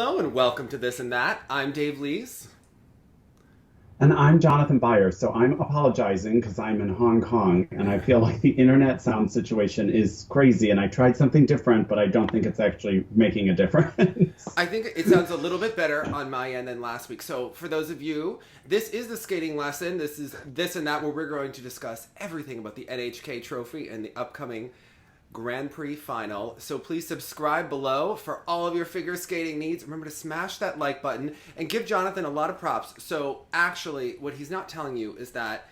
Hello and welcome to This and That. I'm Dave Lees. And I'm Jonathan Byers, so I'm apologizing because I'm in Hong Kong and I feel like the internet sound situation is crazy and I tried something different, but I don't think it's actually making a difference. I think it sounds a little bit better on my end than last week. So for those of you, this is the skating lesson. This is This and That, where we're going to discuss everything about the NHK trophy and the upcoming Grand Prix Final. So please subscribe below for all of your figure skating needs. Remember to smash that like button and give Jonathan a lot of props. So actually, what he's not telling you is that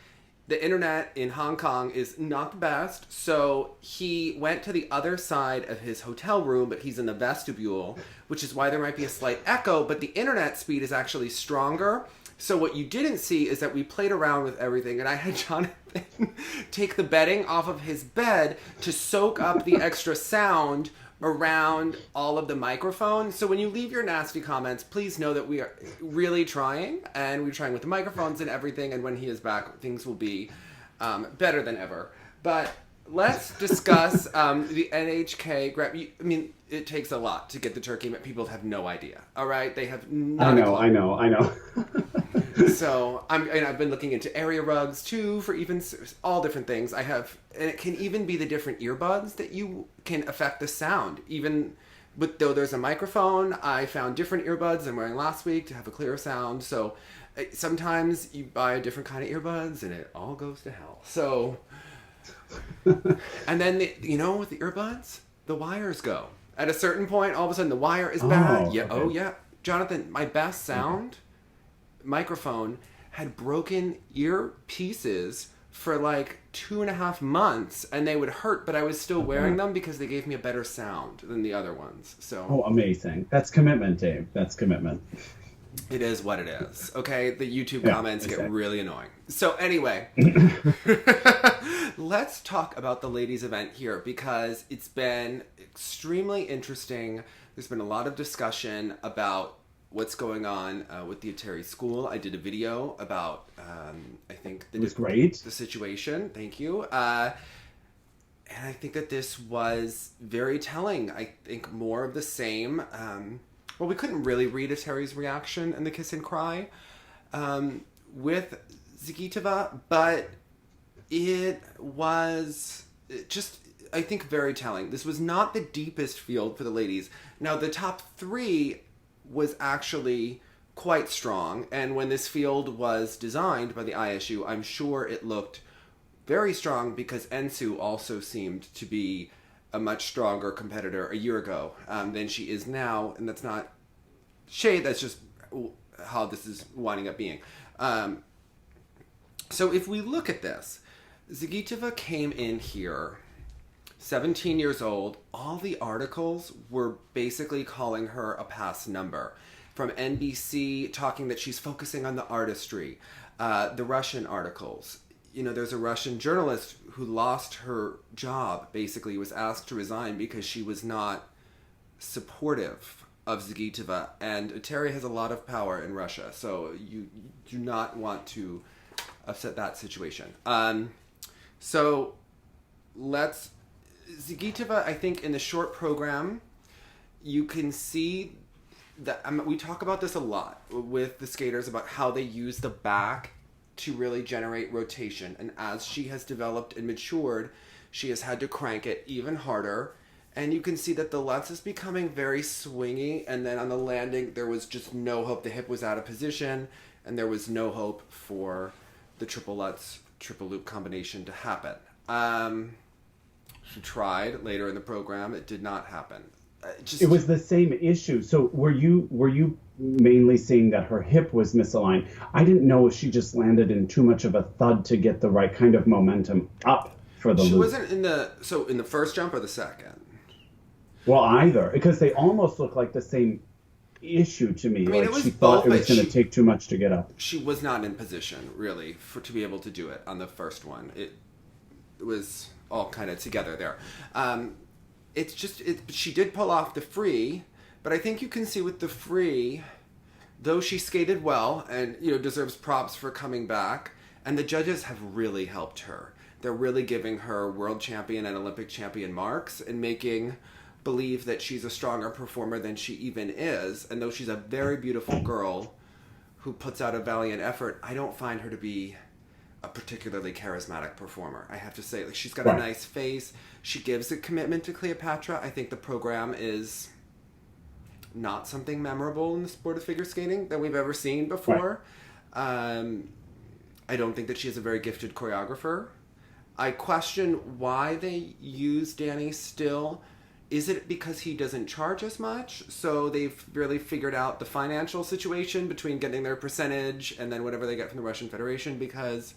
the internet in Hong Kong is not the best. So he went to the other side of his hotel room, but he's in the vestibule, which is why there might be a slight echo, but the internet speed is actually stronger. So what you didn't see is that we played around with everything, and I had Jonathan take the bedding off of his bed to soak up the extra sound around all of the microphones. So when you leave your nasty comments, please know that we are really trying, and we're trying with the microphones and everything, and when he is back, things will be better than ever. But let's discuss the NHK. I mean, it takes a lot to get the turkey, but people have no idea. All right, they have not. I know. So I've been looking into area rugs too for even all different things. And it can even be the different earbuds that you can affect the sound. Even though there's a microphone, I found different earbuds I'm wearing last week to have a clearer sound. So sometimes you buy a different kind of earbuds and it all goes to hell. So, and then with the earbuds, the wires go. At a certain point, all of a sudden the wire is bad. Yeah. Okay. Oh yeah, Jonathan, my best sound microphone had broken earpieces for like 2.5 months, and they would hurt, but I was still wearing them because they gave me a better sound than the other ones. So amazing. That's commitment, Dave. That's commitment. It is what it is. Okay, the YouTube comments get really annoying. So anyway, let's talk about the ladies event here because it's been extremely interesting. There's been a lot of discussion about what's going on with the Eteri school. I did a video about, I think, great. The situation. Thank you. And I think that this was very telling. I think more of the same. Well, we couldn't really read Eteri's reaction in the kiss and cry with Zagitova, but it was just, I think, very telling. This was not the deepest field for the ladies. Now, the top three was actually quite strong, and when this field was designed by the ISU, I'm sure it looked very strong because Ensu also seemed to be a much stronger competitor a year ago than she is now, and that's not shade, that's just how this is winding up being. So if we look at this, Zagitova came in here 17 years old. All the articles were basically calling her a past number. From NBC talking that she's focusing on the artistry. The Russian articles. There's a Russian journalist who lost her job, basically was asked to resign because she was not supportive of Zagitova. And Eteri has a lot of power in Russia, so you do not want to upset that situation. Zagitova, I think in the short program, you can see that we talk about this a lot with the skaters about how they use the back to really generate rotation. And as she has developed and matured, she has had to crank it even harder. And you can see that the lutz is becoming very swingy. And then on the landing, there was just no hope. The hip was out of position, and there was no hope for the triple lutz, triple loop combination to happen. She tried later in the program. It did not happen. It was the same issue. So were you mainly seeing that her hip was misaligned? I didn't know if she just landed in too much of a thud to get the right kind of momentum up for the loop. She wasn't in the first jump or the second? Well, either, because they almost look like the same issue to me. I mean, it was she both, thought it was going to take too much to get up. She was not in position, really, to be able to do it on the first one. It was all kind of together there. She did pull off the free, but I think you can see with the free, though she skated well and deserves props for coming back, and the judges have really helped her. They're really giving her world champion and Olympic champion marks and making believe that she's a stronger performer than she even is. And though she's a very beautiful girl who puts out a valiant effort, I don't find her to be a particularly charismatic performer. I have to say, like, she's got a nice face. She gives a commitment to Cleopatra. I think the program is not something memorable in the sport of figure skating that we've ever seen before. I don't think that she is a very gifted choreographer. I question why they use Danny still. Is it because he doesn't charge as much? So they've really figured out the financial situation between getting their percentage and then whatever they get from the Russian Federation, because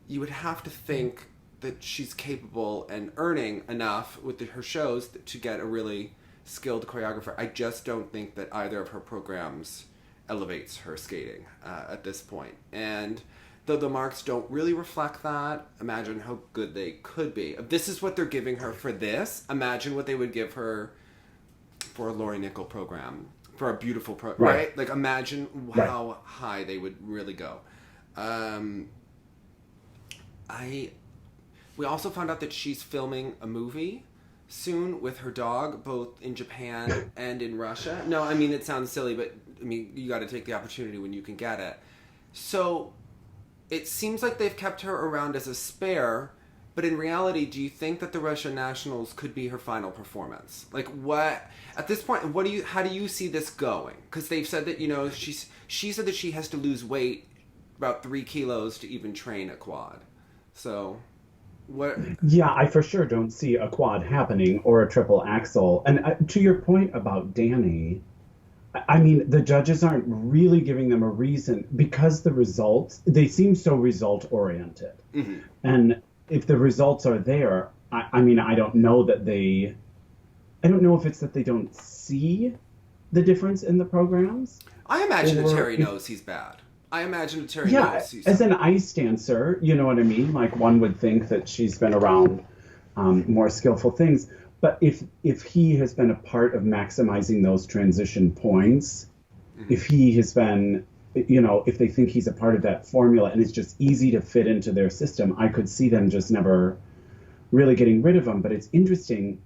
you would have to think that she's capable and earning enough with her shows to get a really skilled choreographer. I just don't think that either of her programs elevates her skating at this point. And though the marks don't really reflect that, imagine how good they could be. If this is what they're giving her for this, imagine what they would give her for a Laurie Nickel program, for a beautiful right? Like, imagine how high they would really go. We also found out that she's filming a movie soon with her dog, both in Japan and in Russia. No, I mean, it sounds silly, but I mean, you got to take the opportunity when you can get it. So it seems like they've kept her around as a spare, but in reality, do you think that the Russian Nationals could be her final performance? Like, what at this point? How do you see this going? Because they've said that, you know, she said that she has to lose weight about 3 kilos to even train a quad. So what? Yeah, I for sure don't see a quad happening or a triple axel. And to your point about Danny, I mean, the judges aren't really giving them a reason, because the results, they seem so result oriented. Mm-hmm. And if the results are there, I mean, I don't know if it's that they don't see the difference in the programs. I imagine Eteri knows he's bad. I imagine Eteri knows he's as an ice dancer, you know what I mean? Like, one would think that she's been around more skillful things. But if he has been a part of maximizing those transition points, if he has been, you know, if they think he's a part of that formula and it's just easy to fit into their system, I could see them just never really getting rid of him. But it's interesting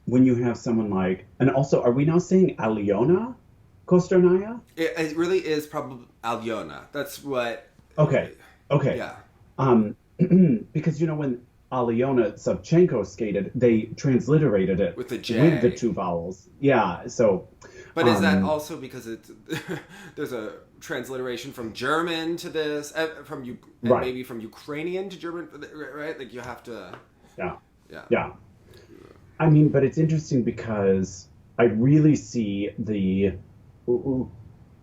when you have someone like, and also, are we now saying Alena Kostornaia? It really is probably Alena. That's what. Okay. Yeah. Because, you know, when Alena Savchenko skated, they transliterated it with the J, with the 2 vowels. Yeah, so. But is that also because there's a transliteration from German to this, maybe from Ukrainian to German, right? Like, you have to. Yeah. I mean, but it's interesting because I really see the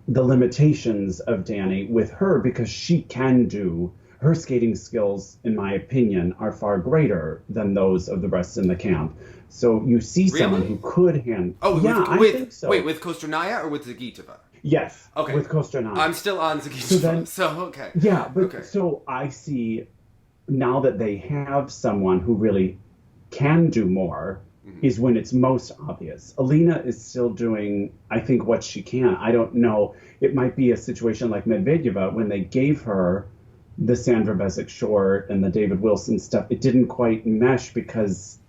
limitations of Danny with her, because she can do. Her skating skills, in my opinion, are far greater than those of the rest in the camp. So you see someone who could handle. Oh, yeah, I think so. Wait, with Kostornaia or with Zagitova? Yes. Okay. With Kostornaia. I'm still on Zagitova. So okay. Yeah, but so I see now that they have someone who really can do more, is when it's most obvious. Alina is still doing, I think, what she can. I don't know. It might be a situation like Medvedeva when they gave her the Sandra Bezic short and the David Wilson stuff. It didn't quite mesh because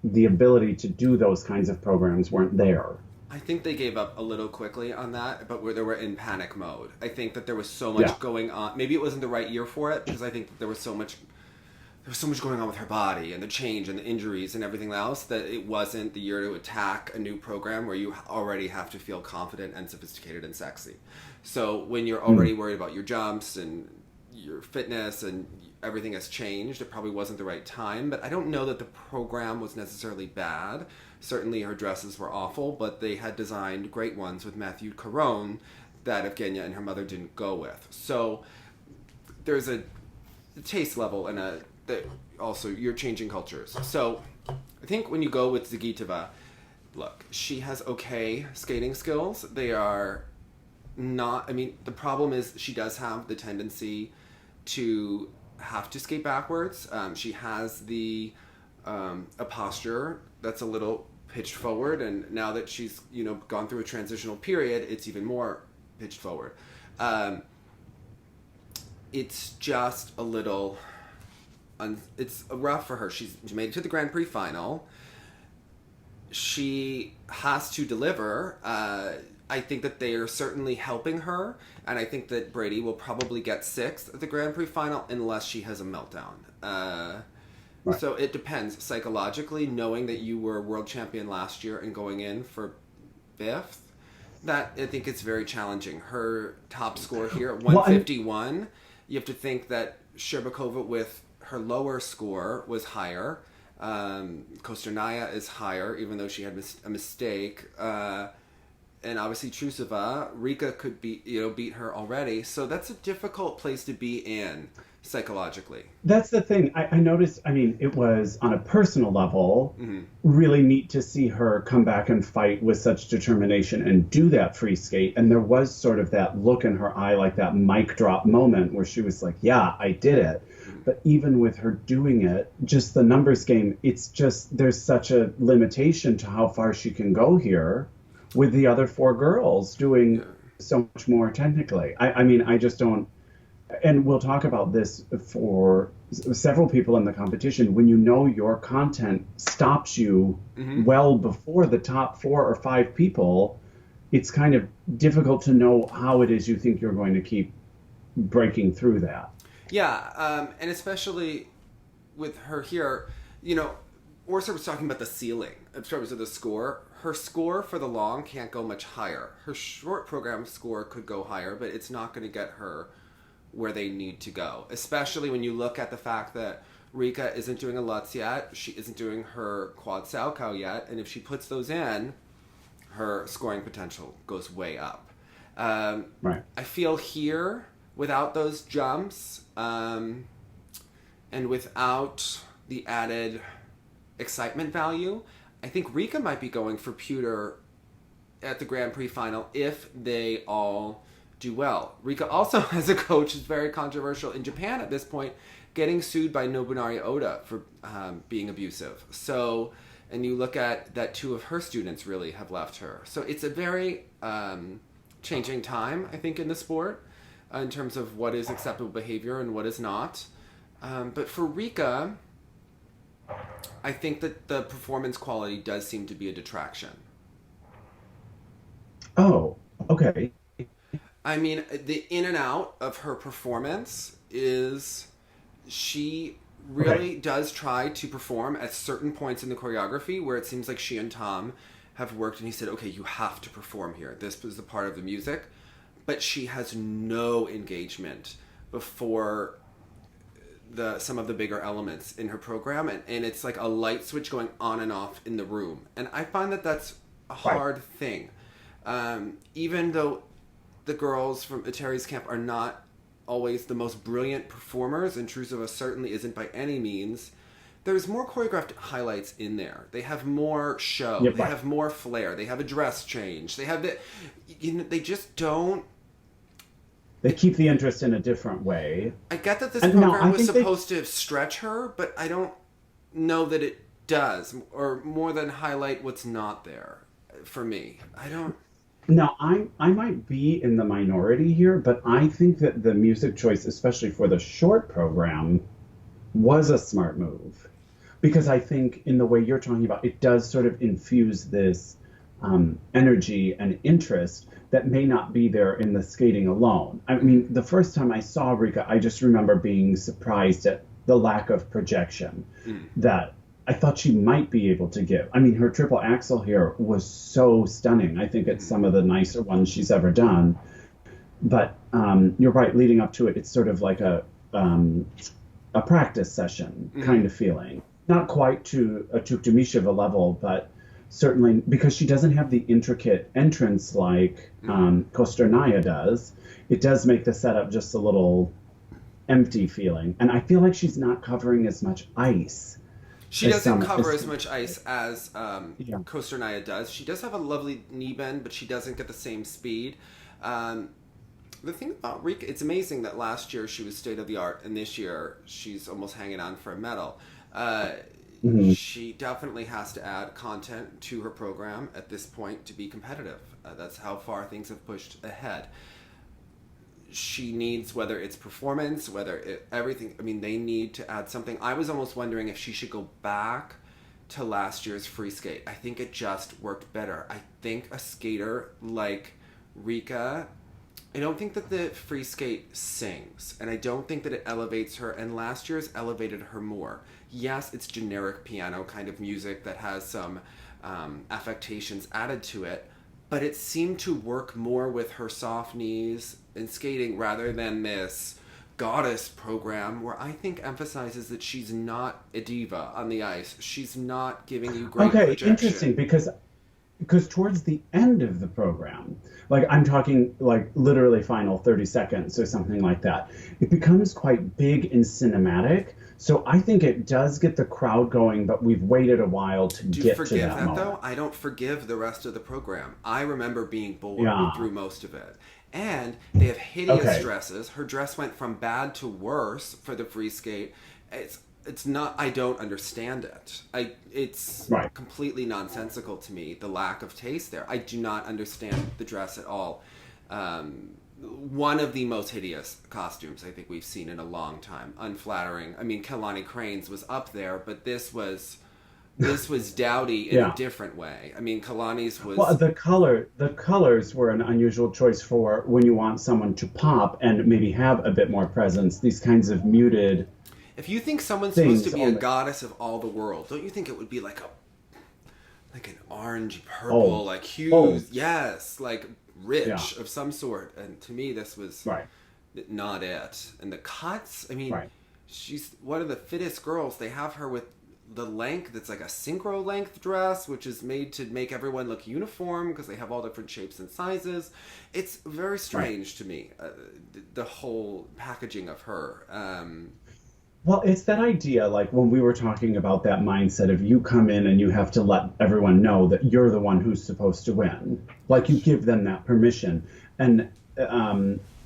the ability to do those kinds of programs weren't there. I think they gave up a little quickly on that, but they were in panic mode. I think that there was so much going on. Maybe it wasn't the right year for it, because I think that there was so much going on with her body and the change and the injuries and everything else, that it wasn't the year to attack a new program where you already have to feel confident and sophisticated and sexy. So when you're already worried about your jumps and your fitness and everything has changed, it probably wasn't the right time. But I don't know that the program was necessarily bad. Certainly her dresses were awful, but they had designed great ones with Matthew Caron that Evgenia and her mother didn't go with. So there's a taste level and also you're changing cultures. So I think when you go with Zagitova, look, she has okay skating skills. They are not, I mean, the problem is she does have the tendency to have to skate backwards. She has a posture that's a little pitched forward, and now that she's, you know, gone through a transitional period, it's even more pitched forward. It's just a little, it's rough for her. She made it to the Grand Prix final. she has to deliver. I think that they are certainly helping her, and I think that Brady will probably get 6th at the Grand Prix final unless she has a meltdown. Right. So it depends. Psychologically, knowing that you were world champion last year and going in for 5th, that I think it's very challenging. Her top score here at 151, you have to think that Sherbakova with her lower score was higher. Kostornaia is higher, even though she had a mistake. And obviously Trusova, Rika could beat her already. So that's a difficult place to be in psychologically. That's the thing. I noticed, I mean, it was on a personal level, really neat to see her come back and fight with such determination and do that free skate. And there was sort of that look in her eye, like that mic drop moment where she was like, yeah, I did it. But even with her doing it, just the numbers game, it's just, there's such a limitation to how far she can go here with the other 4 girls doing so much more technically. I mean, I just don't, and we'll talk about this for several people in the competition, when you know your content stops you well before the top 4 or 5 people, it's kind of difficult to know how it is you think you're going to keep breaking through that. Yeah, and especially with her here, Orsa was talking about the ceiling in terms of the score. Her score for the long can't go much higher. Her short program score could go higher, but it's not going to get her where they need to go. Especially when you look at the fact that Rika isn't doing a Lutz yet, she isn't doing her quad Salchow yet, and if she puts those in, her scoring potential goes way up. Right. I feel here, without those jumps, and without the added excitement value, I think Rika might be going for pewter at the Grand Prix final if they all do well. Rika also has a coach who's very controversial in Japan at this point, getting sued by Nobunari Oda for being abusive. So, and you look at that 2 of her students really have left her. So it's a very changing time, I think, in the sport in terms of what is acceptable behavior and what is not. But for Rika, I think that the performance quality does seem to be a detraction. Oh, okay. I mean, the in and out of her performance is she really does try to perform at certain points in the choreography where it seems like she and Tom have worked and he said, okay, you have to perform here. This is the part of the music. But she has no engagement before some of the bigger elements in her program, and it's like a light switch going on and off in the room, and I find that that's a hard thing. Even though the girls from Eteri's camp are not always the most brilliant performers, and Trusova certainly isn't by any means, there's more choreographed highlights in there. They have more show. They have more flair. They have a dress change. They have they just don't. They keep the interest in a different way. I get that this program was supposed to stretch her, but I don't know that it does, or more than highlight what's not there for me. I don't. Now, I might be in the minority here, but I think that the music choice, especially for the short program, was a smart move. Because I think in the way you're talking about, it does sort of infuse this energy and interest that may not be there in the skating alone. I mean, the first time I saw Rika, I just remember being surprised at the lack of projection that I thought she might be able to give. I mean, her triple axel here was so stunning. I think it's some of the nicer ones she's ever done. But you're right, leading up to it, it's sort of like a practice session kind of feeling. Not quite to a Tuktumisheva level, but certainly because she doesn't have the intricate entrance like Kostornaia does, it does make the setup just a little empty feeling. And I feel like she's not covering as much ice. She doesn't cover as much ice as Kostornaia does. She does have a lovely knee bend, but she doesn't get the same speed. The thing about Rika, it's amazing that last year she was state of the art, and this year she's almost hanging on for a medal. She definitely has to add content to her program at this point to be competitive. That's how far things have pushed ahead. She needs, whether it's performance, whether everything, I mean, they need to add something. I was almost wondering if she should go back to last year's free skate. I think it just worked better. I think a skater like Rika, I don't think that the free skate sings, and I don't think that it elevates her, and last year's elevated her more. Yes, it's generic piano kind of music that has some affectations added to it, but it seemed to work more with her soft knees and skating rather than this goddess program where I think emphasizes that she's not a diva on the ice. She's not giving you great projection. Interesting, because towards the end of the program, like I'm talking like literally final 30 seconds or something like that, it becomes quite big and cinematic. So I think it does get the crowd going, but we've waited a while to get to that. Do you forgive that moment. though? I don't forgive the rest of the program. I remember being bored through most of it. And they have hideous dresses. Her dress went from bad to worse for the free skate. It's not, I don't understand it. It's completely nonsensical to me, the lack of taste there. I do not understand the dress at all. One of the most hideous costumes I think we've seen in a long time. Unflattering. I mean, Kalani Crane's was up there, but this was dowdy in a different way. I mean, Kalani's was... Well, the colors were an unusual choice for when you want someone to pop and maybe have a bit more presence. These kinds of muted... If you think someone's supposed to be a goddess of all the world, don't you think it would be like an orange purple, like hues? Yes, like rich of some sort. And to me, this was not it. And the cuts, I mean, she's one of the fittest girls. They have her with the length that's like a synchro length dress, which is made to make everyone look uniform because they have all different shapes and sizes. It's very strange to me, the whole packaging of her. Well, it's that idea, like when we were talking about that mindset of you come in and you have to let everyone know that you're the one who's supposed to win. Like you give them that permission. And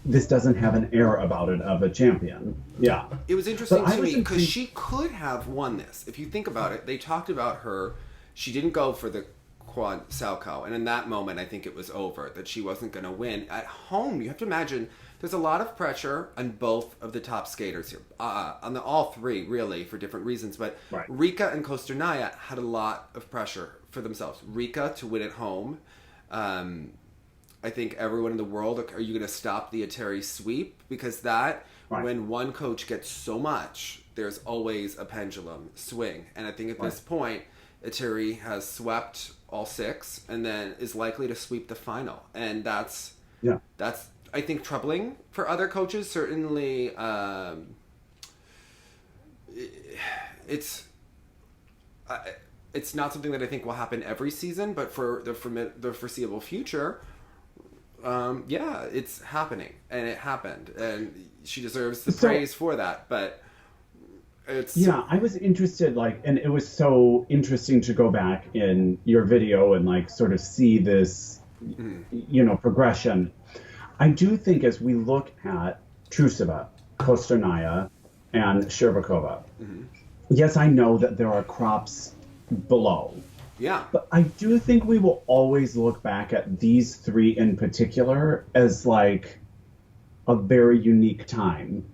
this doesn't have an air about it of a champion. Yeah. It was interesting to me because she could have won this. If you think about it, they talked about her. She didn't go for the quad salchow. And in that moment, I think it was over, that she wasn't going to win. At home, you have to imagine... There's a lot of pressure on both of the top skaters here, on all three, really, for different reasons. But Rika and Kostornaia had a lot of pressure for themselves. Rika to win at home. I think everyone in the world, are you going to stop the Eteri sweep? Because when one coach gets so much, there's always a pendulum swing. And I think at this point, Eteri has swept all six and then is likely to sweep the final. And that's I think troubling for other coaches. Certainly, it's not something that I think will happen every season, but for the foreseeable future, it's happening, and it happened, and she deserves the praise for that. But it's I was interested, and it was so interesting to go back in your video and sort of see this, progression. I do think as we look at Trusova, Kostornaia, and Sherbakova, yes, I know that there are crops below. Yeah. But I do think we will always look back at these three in particular as a very unique time.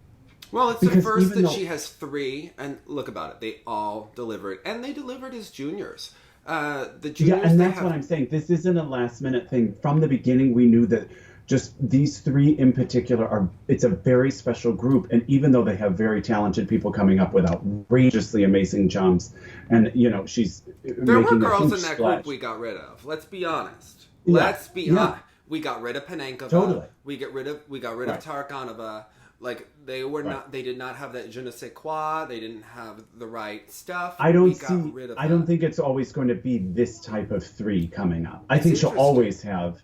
Well, it's the first that she has three, and look about it, they all delivered, and they delivered as juniors. The juniors, and that's what I'm saying. This isn't a last-minute thing. From the beginning, we knew that just these three in particular it's a very special group. And even though they have very talented people coming up with outrageously amazing jumps, and, she's there were girls in that group we got rid of. Let's be honest. Let's be honest. We got rid of Panenkova. Totally. We got rid of Tarakanova. They did not have that je ne sais quoi. They didn't have the right stuff. I don't think it's always going to be this type of three coming up. I think she'll always have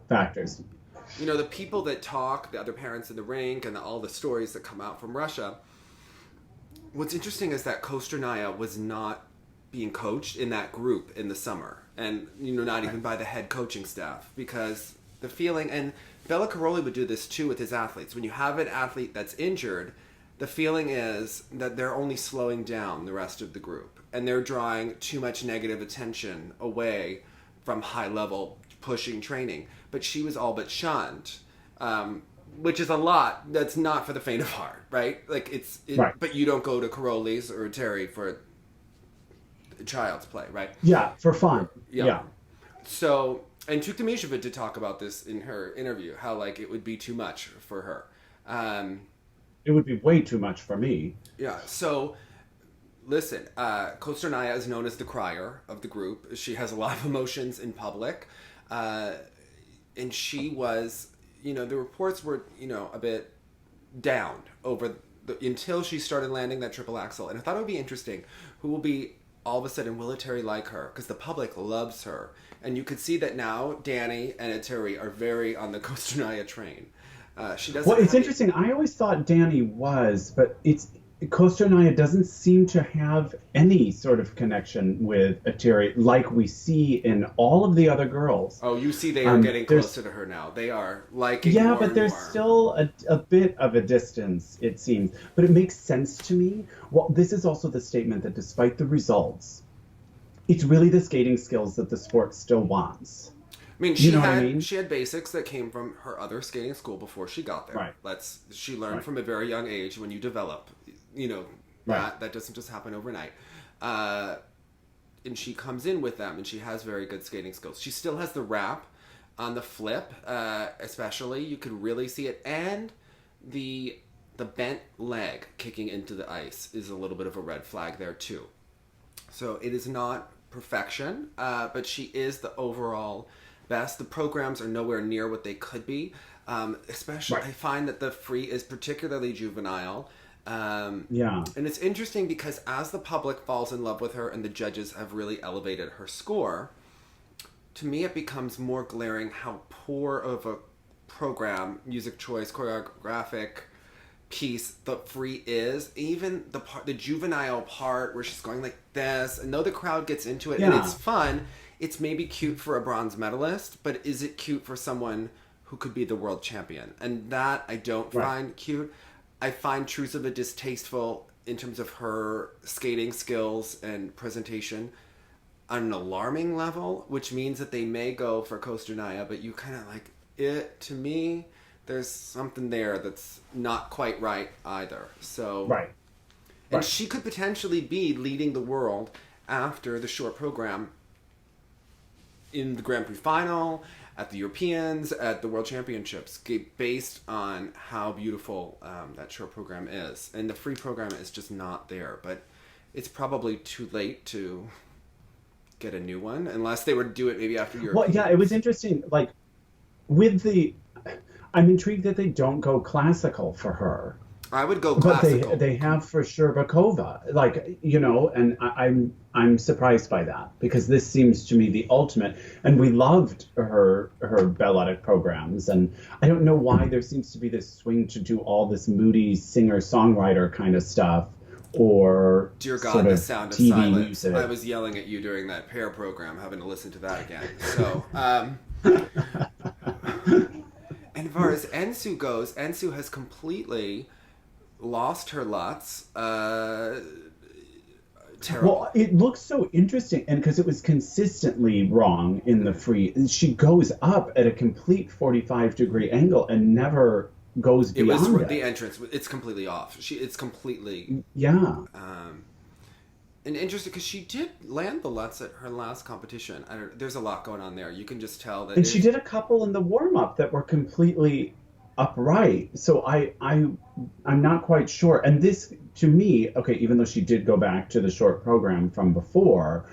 factors. The people that talk, the other parents in the rink, and all the stories that come out from Russia. What's interesting is that Kostornaia was not being coached in that group in the summer, and not even by the head coaching staff, because the feeling, and Bela Karolyi would do this too with his athletes. When you have an athlete that's injured, the feeling is that they're only slowing down the rest of the group, and they're drawing too much negative attention away from high level pushing training. But she was all but shunned, which is a lot. That's not for the faint of heart, right? But you don't go to Karolyi's or Eteri for child's play, right? Yeah, for fun. Yeah. So, and Tuktamisheva did talk about this in her interview, how like it would be too much for her. It would be way too much for me. Yeah. So, listen, Kostornaia is known as the crier of the group. She has a lot of emotions in public, and she was, you know, the reports were, you know, a bit down until she started landing that triple axel. And I thought it would be interesting who will be all of a sudden, will Eteri like her? Because the public loves her. And you could see that now Danny and Eteri are very on the Kostornaia train. She doesn't. Well, it's interesting. I always thought Danny was, but Kostornaia doesn't seem to have any sort of connection with Eteri like we see in all of the other girls. Oh, you see they are getting closer to her now. They are liking yeah, more but and there's more. still a bit of a distance, it seems. But it makes sense to me. Well, this is also the statement that despite the results, it's really the skating skills that the sport still wants. I mean, she had basics that came from her other skating school before she got there. Right. She learned from a very young age when you develop, you know, that doesn't just happen overnight. And she comes in with them, and she has very good skating skills. She still has the wrap on the flip, especially. You could really see it. And the bent leg kicking into the ice is a little bit of a red flag there, too. So it is not perfection, but she is the overall best. The programs are nowhere near what they could be. Especially, I find that the free is particularly juvenile. And it's interesting because as the public falls in love with her and the judges have really elevated her score, to me it becomes more glaring how poor of a program, music choice, choreographic piece the free is. Even the juvenile part where she's going like this, and though the crowd gets into it and it's fun, it's maybe cute for a bronze medalist, but is it cute for someone who could be the world champion? And that I don't find cute. I find Trusova distasteful in terms of her skating skills and presentation on an alarming level, which means that they may go for Kostornaia, but you kind of like it. To me, there's something there that's not quite right either. So, and she could potentially be leading the world after the short program in the Grand Prix Final, at the Europeans, at the World Championships, based on how beautiful that short program is. And the free program is just not there. But it's probably too late to get a new one, unless they would do it maybe after Europe. Well, yeah, it was interesting. Like, I'm intrigued that they don't go classical for her. I would go classical. But they have for Sherbakova, like, you know, and I'm surprised by that, because this seems to me the ultimate. And we loved her balletic programs, and I don't know why there seems to be this swing to do all this moody singer-songwriter kind of stuff, or dear God, sort the of sound of TV silence. music. I was yelling at you during that pair program, having to listen to that again. So, and as far as Ensu goes, Ensu has completely lost her Lutz. Terrible. Well, it looks so interesting, and because it was consistently wrong in the free, she goes up at a complete 45-degree angle and never goes beyond it. The entrance. It's completely off. It's completely and interesting because she did land the Lutz at her last competition. There's a lot going on there. You can just tell that. And she did a couple in the warm-up that were completely upright. So I'm not quite sure. And this, to me, okay, even though she did go back to the short program from before,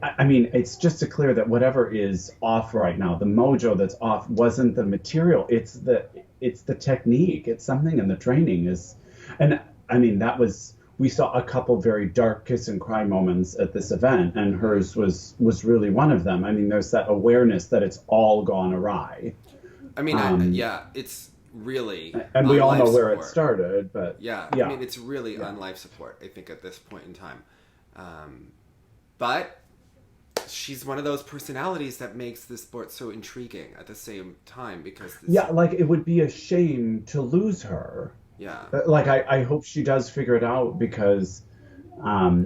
I mean, it's just clear that whatever is off right now, the mojo that's off, wasn't the material. It's the technique. It's something in the training is, and I mean, we saw a couple very dark kiss and cry moments at this event, and hers was really one of them. I mean, there's that awareness that it's all gone awry. I mean, it's really, and we all know where it started, but I mean, it's really on life support, I think, at this point in time. But she's one of those personalities that makes this sport so intriguing at the same time, because like it would be a shame to lose her. Like I hope she does figure it out, because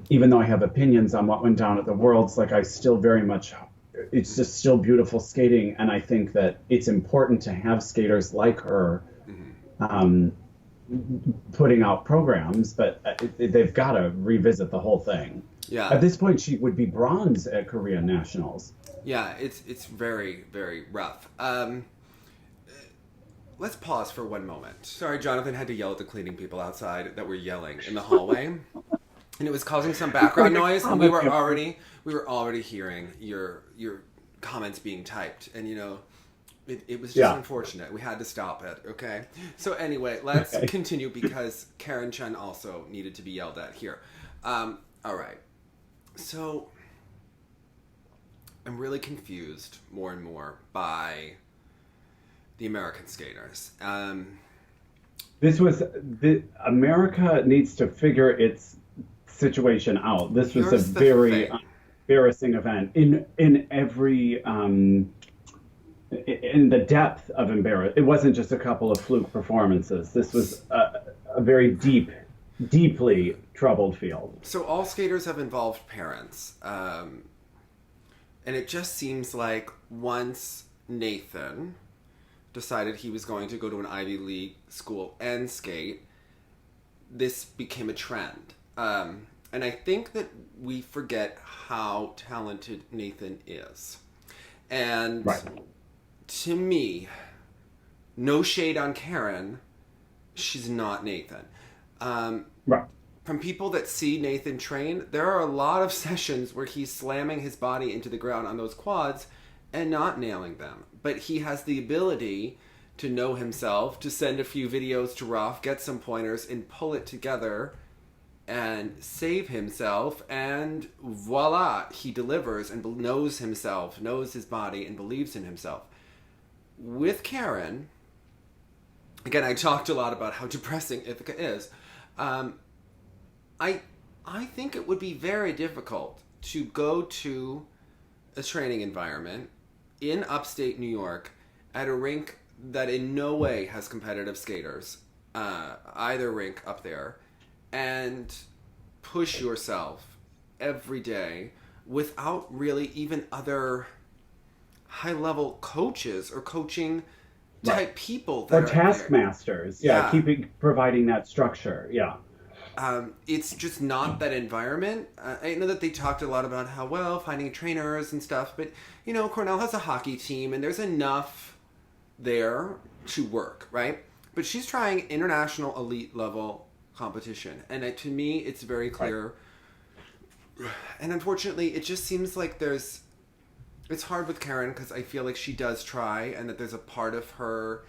even though I have opinions on what went down at the Worlds, like I still very much, it's just still beautiful skating, and I think that it's important to have skaters like her putting out programs, but they've got to revisit the whole thing. Yeah. At this point, she would be bronze at Korean nationals. Yeah, it's very, very rough. Let's pause for one moment. Sorry, Jonathan had to yell at the cleaning people outside that were yelling in the hallway, and it was causing some background noise. And we were already hearing your comments being typed, and it was just unfortunate. We had to stop it. Okay. So anyway, let's continue because Karen Chen also needed to be yelled at here. All right. So I'm really confused more and more by the American skaters. America needs to figure its situation out. This was a very embarrassing event in every in the depth of embarrassment. It wasn't just a couple of fluke performances. This was a very deeply troubled field. So all skaters have involved parents, and it just seems like once Nathan decided he was going to go to an Ivy League school and skate, this became a trend. And I think that we forget how talented Nathan is. And to me, no shade on Karen, she's not Nathan. From people that see Nathan train, there are a lot of sessions where he's slamming his body into the ground on those quads and not nailing them. But he has the ability to know himself, to send a few videos to Rolf, get some pointers, and pull it together and save himself. And voila, he delivers and knows himself, knows his body, and believes in himself. With Karen, again, I talked a lot about how depressing Ithaca is. I think it would be very difficult to go to a training environment in upstate New York at a rink that in no way has competitive skaters, either rink up there, and push yourself every day without really even other high-level coaches or coaching type people that or taskmasters. Providing that structure. It's just not that environment. I know that they talked a lot about how, finding trainers and stuff, but, Cornell has a hockey team and there's enough there to work, right? But she's trying international elite level competition. And to me, it's very clear. Right. And unfortunately, it just seems like it's hard with Karen because I feel like she does try and that there's a part of her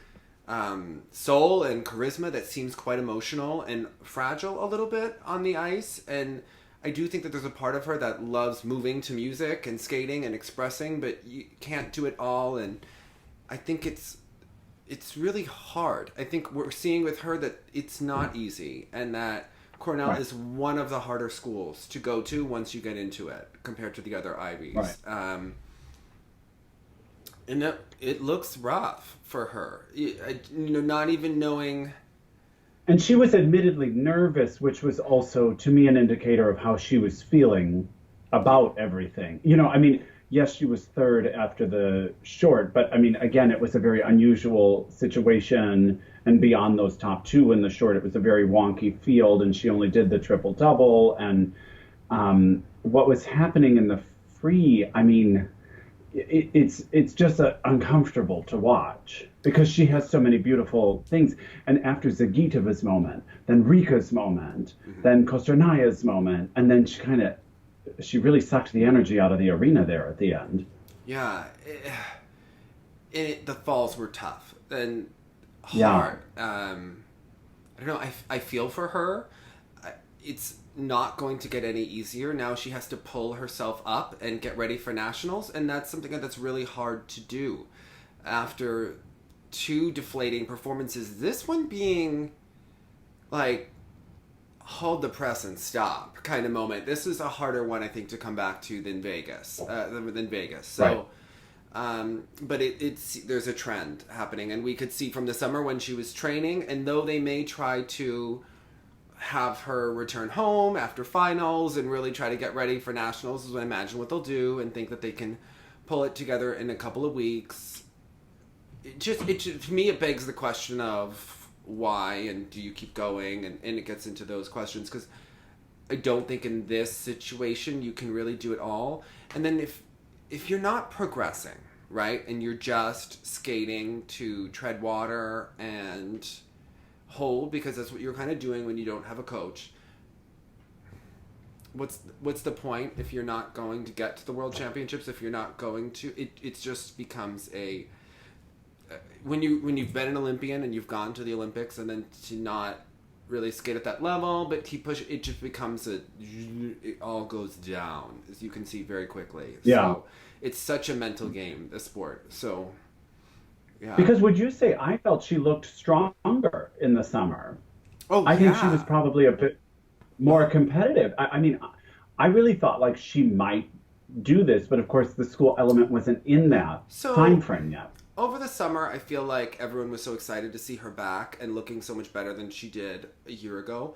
soul and charisma that seems quite emotional and fragile a little bit on the ice. And I do think that there's a part of her that loves moving to music and skating and expressing, but you can't do it all. And I think it's really hard. I think we're seeing with her that it's not easy and that Cornell is one of the harder schools to go to once you get into it compared to the other Ivies. And it looks rough for her, not even knowing. And she was admittedly nervous, which was also, to me, an indicator of how she was feeling about everything. Yes, she was third after the short, but again, it was a very unusual situation. And beyond those top two in the short, it was a very wonky field, and she only did the triple double. And what was happening in the free, it's just uncomfortable to watch because she has so many beautiful things. And after Zagitova's moment, then Rika's moment, then Kostornaia's moment, and then she really sucked the energy out of the arena there at the end. Yeah, the falls were tough and hard. I don't know. I feel for her. It's not going to get any easier. Now she has to pull herself up and get ready for nationals, and that's something that's really hard to do after two deflating performances. This one being like hold the press and stop kind of moment. This is a harder one, I think, to come back to than Vegas. So but there's a trend happening, and we could see from the summer when she was training, and though they may try to have her return home after finals and really try to get ready for nationals, is what I imagine what they'll do, and think that they can pull it together in a couple of weeks. To me, it begs the question of why and do you keep going, and it gets into those questions because I don't think in this situation you can really do it all. And then if you're not progressing, right, and you're just skating to tread water and hold, because that's what you're kind of doing when you don't have a coach, what's the point if you're not going to get to the World Championships? If you're not going to, it just becomes a when you've been an Olympian and you've gone to the Olympics and then to not really skate at that level, but keep pushing, it just becomes it all goes down, as you can see very quickly. Yeah. So it's such a mental game, the sport. So yeah. Because would you say, I felt she looked stronger in the summer. Oh, I think yeah. she was probably a bit more competitive. I mean, I really thought like she might do this, but of course the school element wasn't in that time frame yet. Over the summer, I feel like everyone was so excited to see her back and looking so much better than she did a year ago.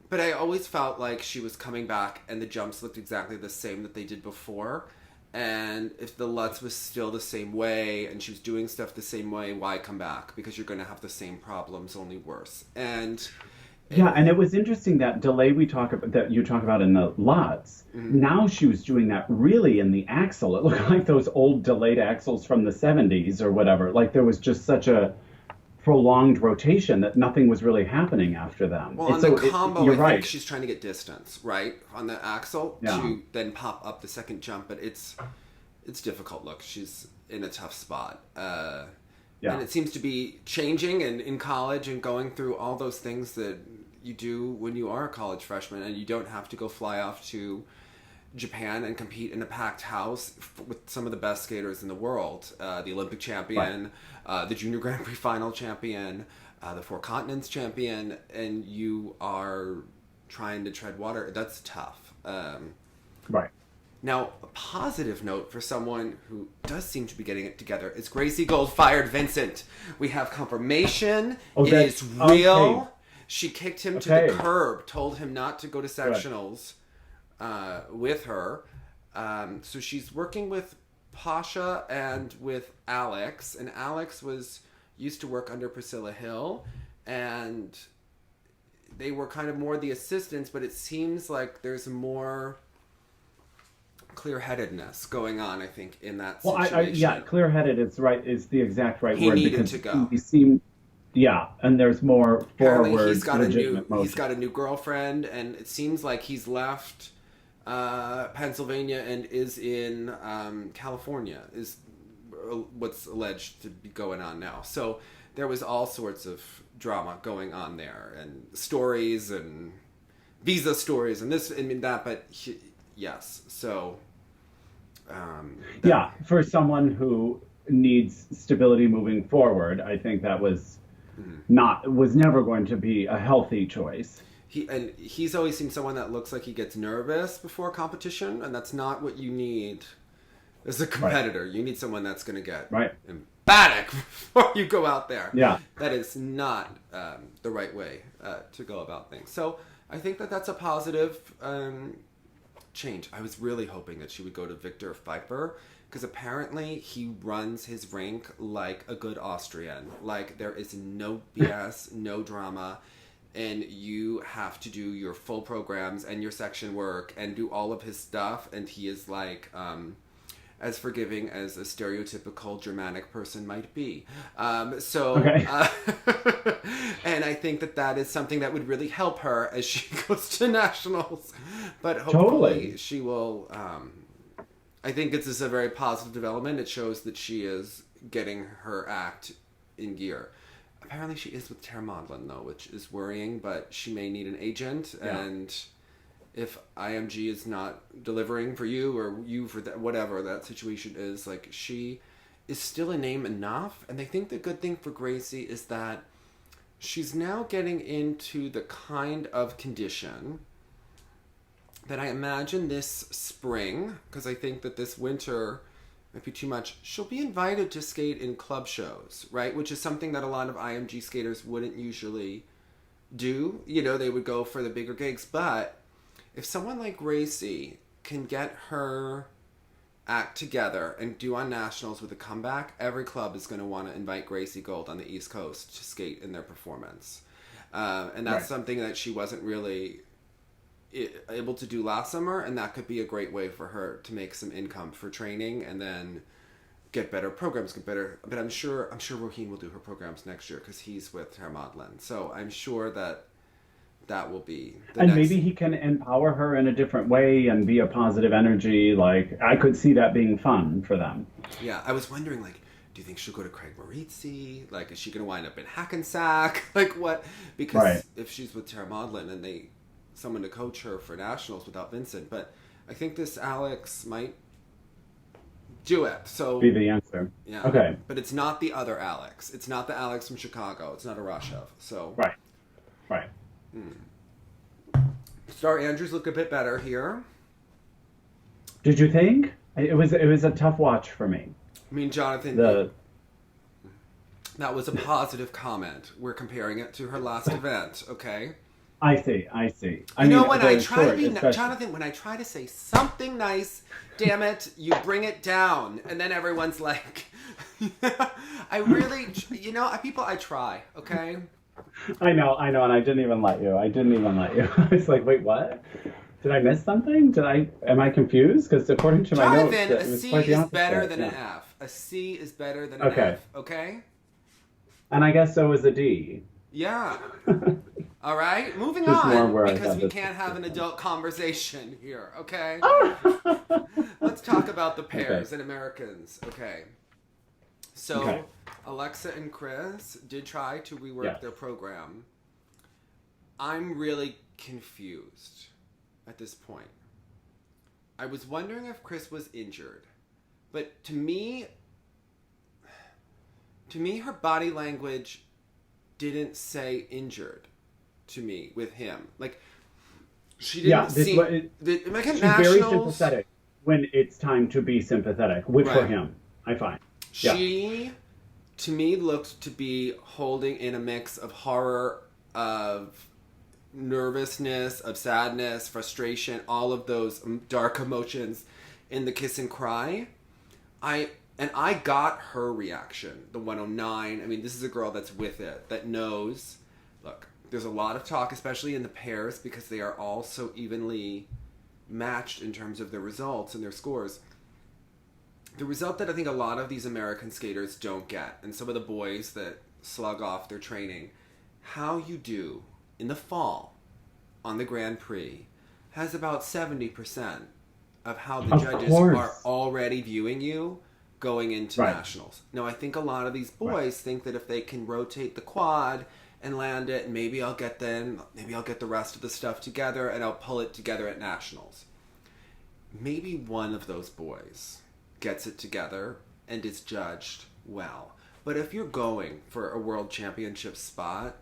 But I always felt like she was coming back and the jumps looked exactly the same that they did before. And if the Lutz was still the same way and she was doing stuff the same way, why come back? Because you're going to have the same problems, only worse. And yeah, and it was interesting that delay that you talk about in the Lutz. Mm-hmm. Now she was doing that really in the axle. It looked like those old delayed axles from the 70s or whatever. Like there was just such a prolonged rotation that nothing was really happening after them. Well, on the combo, I think she's trying to get distance, right? On the axle to then pop up the second jump, but it's difficult. Look, she's in a tough spot. And it seems to be changing and in college and going through all those things that you do when you are a college freshman, and you don't have to go fly off to Japan and compete in a packed house with some of the best skaters in the world. The Olympic champion, the Junior Grand Prix final champion, the Four Continents champion, and you are trying to tread water. That's tough. Right. Now, a positive note for someone who does seem to be getting it together is Gracie Gold fired Vincent. We have confirmation. It is real. Okay. She kicked him to the curb, told him not to go to sectionals with her. So she's working with Pasha and with Alex. And Alex used to work under Priscilla Hill. And they were kind of more the assistants, but it seems like there's more clear-headedness going on, I think, in that situation. Clear-headed is the exact right word. He needed to go. He seemed, and there's more forward, he's got legitimate motion. He's got a new girlfriend, and it seems like he's left Pennsylvania and is in California, is what's alleged to be going on now. So there was all sorts of drama going on there, and stories, and visa stories, and this, and that, but yes, so... for someone who needs stability moving forward, I think that was never going to be a healthy choice. He's always seen someone that looks like he gets nervous before competition, and that's not what you need as a competitor. Right. You need someone that's going to get emphatic before you go out there. Yeah, that is not the right way to go about things. So I think that's a positive change. I was really hoping that she would go to Victor Pfeiffer, because apparently he runs his rink like a good Austrian. Like, there is no BS, no drama, and you have to do your full programs and your section work and do all of his stuff, and he is like as forgiving as a stereotypical Germanic person might be. And I think that is something that would really help her as she goes to nationals. But hopefully she will... I think this is a very positive development. It shows that she is getting her act in gear. Apparently she is with Tara Modlin, though, which is worrying, but she may need an agent, and... if IMG is not delivering for you, or you for that, whatever that situation is, like, she is still a name enough. And I think the good thing for Gracie is that she's now getting into the kind of condition that I imagine this spring, because I think that this winter might be too much, she'll be invited to skate in club shows, right? Which is something that a lot of IMG skaters wouldn't usually do. You know, they would go for the bigger gigs, but... if someone like Gracie can get her act together and do on nationals with a comeback, every club is going to want to invite Gracie Gold on the East Coast to skate in their performance. And that's something that she wasn't really able to do last summer, and that could be a great way for her to make some income for training and then get better programs, but I'm sure Roheen will do her programs next year because he's with Hermadlen. So I'm sure that will be maybe he can empower her in a different way and be a positive energy. Like, I could see that being fun for them. Yeah, I was wondering, like, do you think she'll go to Craig Maritzi? Like, is she going to wind up in Hackensack? Like, what? Because if she's with Tara Modlin and someone to coach her for nationals without Vincent. But I think this Alex might do it. So be the answer. Yeah. Okay. But it's not the other Alex. It's not the Alex from Chicago. It's not a Rashev. So Right. Star Andrews look a bit better here. Did you think? It was a tough watch for me. I mean, Jonathan, that was a positive comment. We're comparing it to her last event, okay? I see. When I try to be Jonathan, when I try to say something nice, damn it, you bring it down, and then everyone's like, I really, people, I try, okay? I know, and I didn't even let you. I was like, wait, what? Did I miss something? Am I confused? Because according to my notes, Jonathan, a C is better than an F. A C is better than an F, okay? And I guess so is a D. Yeah. All right, moving on, because we can't have an adult conversation here, okay? Let's talk about the pairs and Americans, okay? So, Alexa and Chris did try to rework their program. I'm really confused at this point. I was wondering if Chris was injured, but to me, her body language didn't say injured to me with him. Like, she didn't seem... She's very sympathetic when it's time to be sympathetic for him, I find. She, to me, looked to be holding in a mix of horror, of nervousness, of sadness, frustration, all of those dark emotions in the kiss and cry. I got her reaction, the 109. I mean, this is a girl that's with it, that knows. Look, there's a lot of talk, especially in the pairs, because they are all so evenly matched in terms of their results and their scores. The result that I think a lot of these American skaters don't get, and some of the boys that slug off their training, how you do in the fall on the Grand Prix has about 70% of how the judges are already viewing you going into nationals. Now, I think a lot of these boys think that if they can rotate the quad and land it, maybe I'll get the rest of the stuff together and I'll pull it together at nationals. Maybe one of those boys gets it together and is judged well. But if you're going for a world championship spot,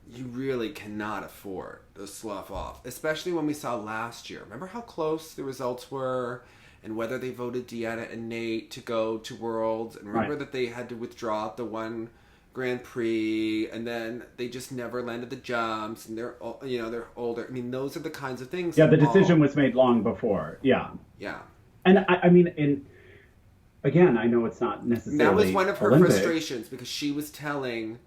you really cannot afford to slough off, especially when we saw last year. Remember how close the results were and whether they voted Deanna and Nate to go to Worlds, and remember that they had to withdraw the one Grand Prix, and then they just never landed the jumps, and they're older. I mean, those are the kinds of things. Yeah, the decision was made long before. Yeah. And I mean, again, I know it's not necessarily that was one of her Olympic frustrations, because she was telling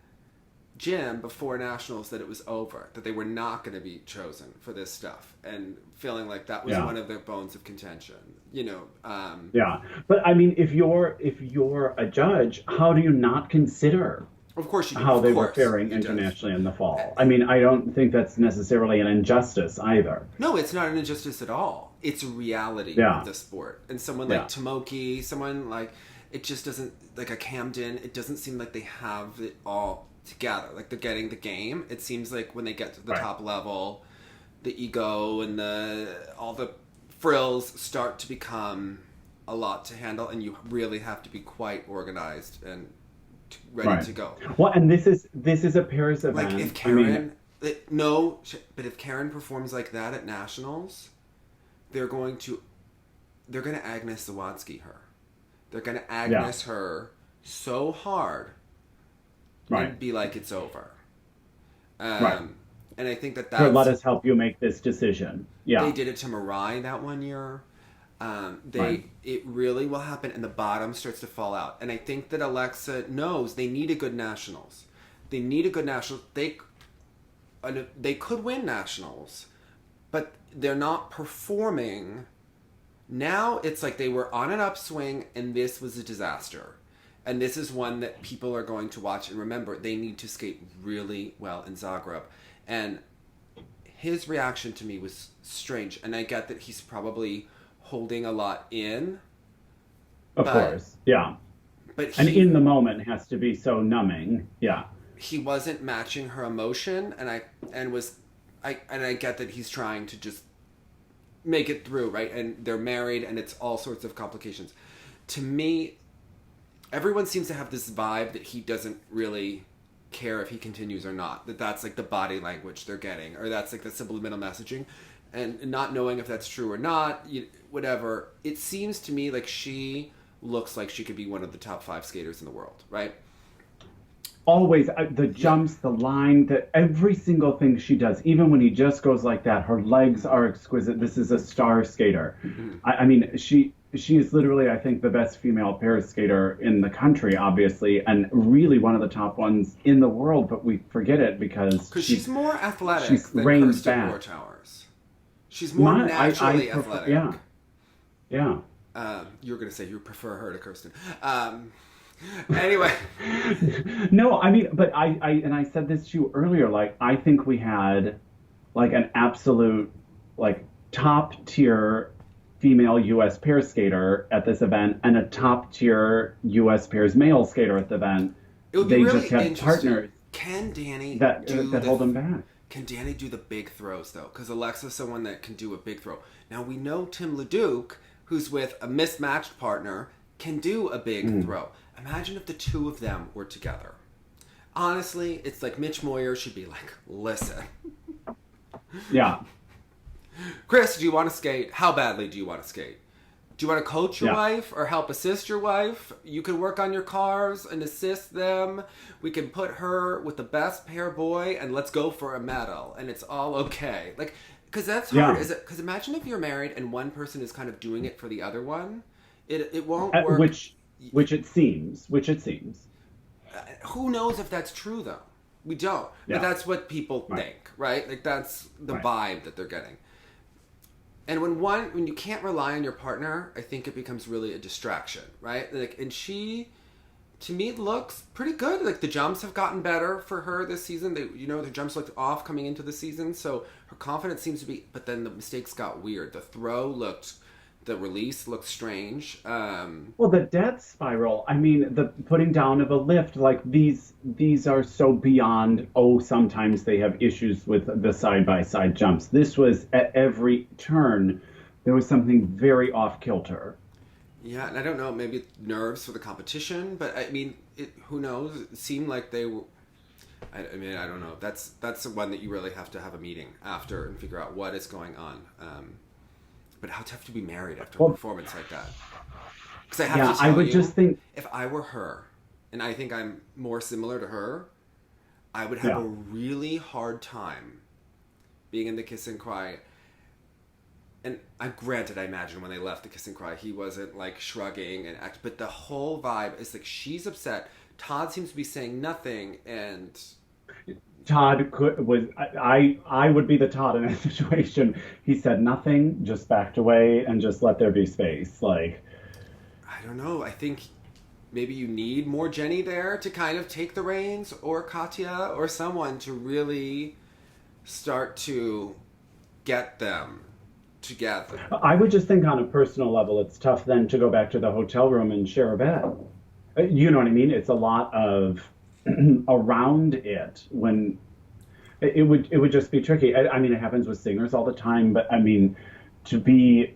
Jim before nationals that it was over, that they were not going to be chosen for this stuff, and feeling like that was one of their bones of contention. But I mean, if you're a judge, how do you not consider of course you do, how they were faring internationally in the fall? I mean, I don't think that's necessarily an injustice either. No, it's not an injustice at all. It's a reality of the sport. And someone like Tomoki, someone like, it just doesn't, like a Camden, it doesn't seem like they have it all together. Like they're getting the game. It seems like when they get to the top level, the ego and all the frills start to become a lot to handle, and you really have to be quite organized and ready to go. Well, and this is a Paris event. Like if Karen, but if Karen performs like that at nationals, they're going to Agnes Zawadzki her. They're going to Agnes her so hard and be like, it's over. And I think that's... So let us help you make this decision. Yeah. They did it to Mirai that one year. It really will happen, and the bottom starts to fall out. And I think that Alexa knows they need a good nationals. They could win nationals, but they're not performing. Now it's like they were on an upswing and this was a disaster. And this is one that people are going to watch and remember. They need to skate really well in Zagreb. And his reaction to me was strange. And I get that he's probably holding a lot in. Of course, yeah. But and in the moment has to be so numbing, yeah. He wasn't matching her emotion, and I get that he's trying to just make it through, right? And they're married, and it's all sorts of complications. To me, everyone seems to have this vibe that he doesn't really care if he continues or not. That's like the body language they're getting, or that's like the subliminal messaging, and not knowing if that's true or not. Whatever. It seems to me like she looks like she could be one of the top 5 skaters in the world, right? Always, the jumps, the line, every single thing she does, even when he just goes like that, her legs are exquisite. This is a star skater. Mm-hmm. I mean, she is literally, I think, the best female pair skater in the country, obviously, and really one of the top ones in the world, but we forget it because she's more athletic than Kirsten Wartowers. She's more naturally athletic. Yeah. Yeah. You were going to say you prefer her to Kirsten. Anyway. No, I mean, but I said this to you earlier, like, I think we had, like, an absolute, like, top-tier female U.S. pair skater at this event and a top-tier U.S. pairs male skater at the event. It would be really just have partners. Can Danny that hold them back? Can Danny do the big throws, though? Because Alexa's someone that can do a big throw. Now, we know Tim Leduc, who's with a mismatched partner, can do a big throw. Imagine if the two of them were together. Honestly, it's like Mitch Moyer should be like, listen. Yeah. Chris, do you want to skate? How badly do you want to skate? Do you want to coach your wife or help assist your wife? You can work on your cars and assist them. We can put her with the best pair boy and let's go for a medal. And it's all okay. Like, because that's hard. Because imagine if you're married and one person is kind of doing it for the other one. It won't work. Which it seems. Who knows if that's true, though? We don't. Yeah. But that's what people think, right? Like, that's the vibe that they're getting. And when you can't rely on your partner, I think it becomes really a distraction, right? Like, and she, to me, looks pretty good. Like, the jumps have gotten better for her this season. The jumps looked off coming into the season, so her confidence seems to be. But then the mistakes got weird. The release looked strange. Well, the death spiral, I mean, the putting down of a lift, like these are so beyond, sometimes they have issues with the side-by-side jumps. This was, at every turn, there was something very off-kilter. Yeah, and I don't know, maybe nerves for the competition, but I mean, who knows? It seemed like they were... I don't know. That's the one that you really have to have a meeting after and figure out what is going on. But how tough to be married after a performance like that? Because I have to tell you, just think, if I were her, and I think I'm more similar to her, I would have a really hard time being in the kiss and cry. And granted, I imagine when they left the kiss and cry, he wasn't like shrugging and act, but the whole vibe is like she's upset. Todd seems to be saying nothing, and Todd I would be the Todd in that situation. He said nothing, just backed away and just let there be space. Like, I don't know. I think maybe you need more Jenny there to kind of take the reins, or Katya, or someone to really start to get them together. I would just think on a personal level, it's tough then to go back to the hotel room and share a bed. You know what I mean? It's a lot of around it when it would just be tricky. I mean, it happens with singers all the time, but I mean, to be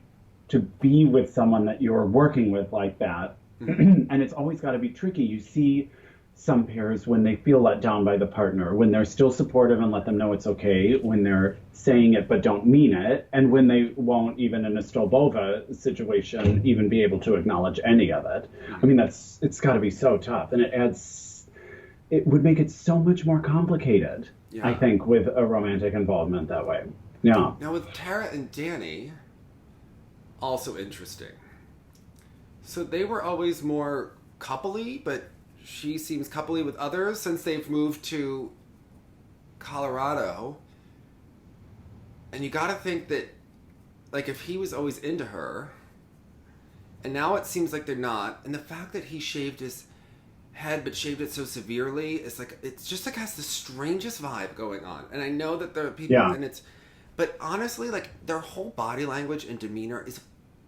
with someone that you're working with like that, and it's always got to be tricky. You see some pairs when they feel let down by the partner, when they're still supportive and let them know it's okay, when they're saying it but don't mean it, and when they won't, even in a Stolbova situation, even be able to acknowledge any of it. I mean, it's got to be so tough, and it would make it so much more complicated, I think, with a romantic involvement that way. Yeah. Now with Tara and Danny, also interesting. So they were always more coupley, but she seems coupley with others since they've moved to Colorado. And you got to think that, like, if he was always into her, and now it seems like they're not, and the fact that he shaved his head but shaved it so severely, it's just like has the strangest vibe going on. And I know that there are people, and but honestly, like, their whole body language and demeanor is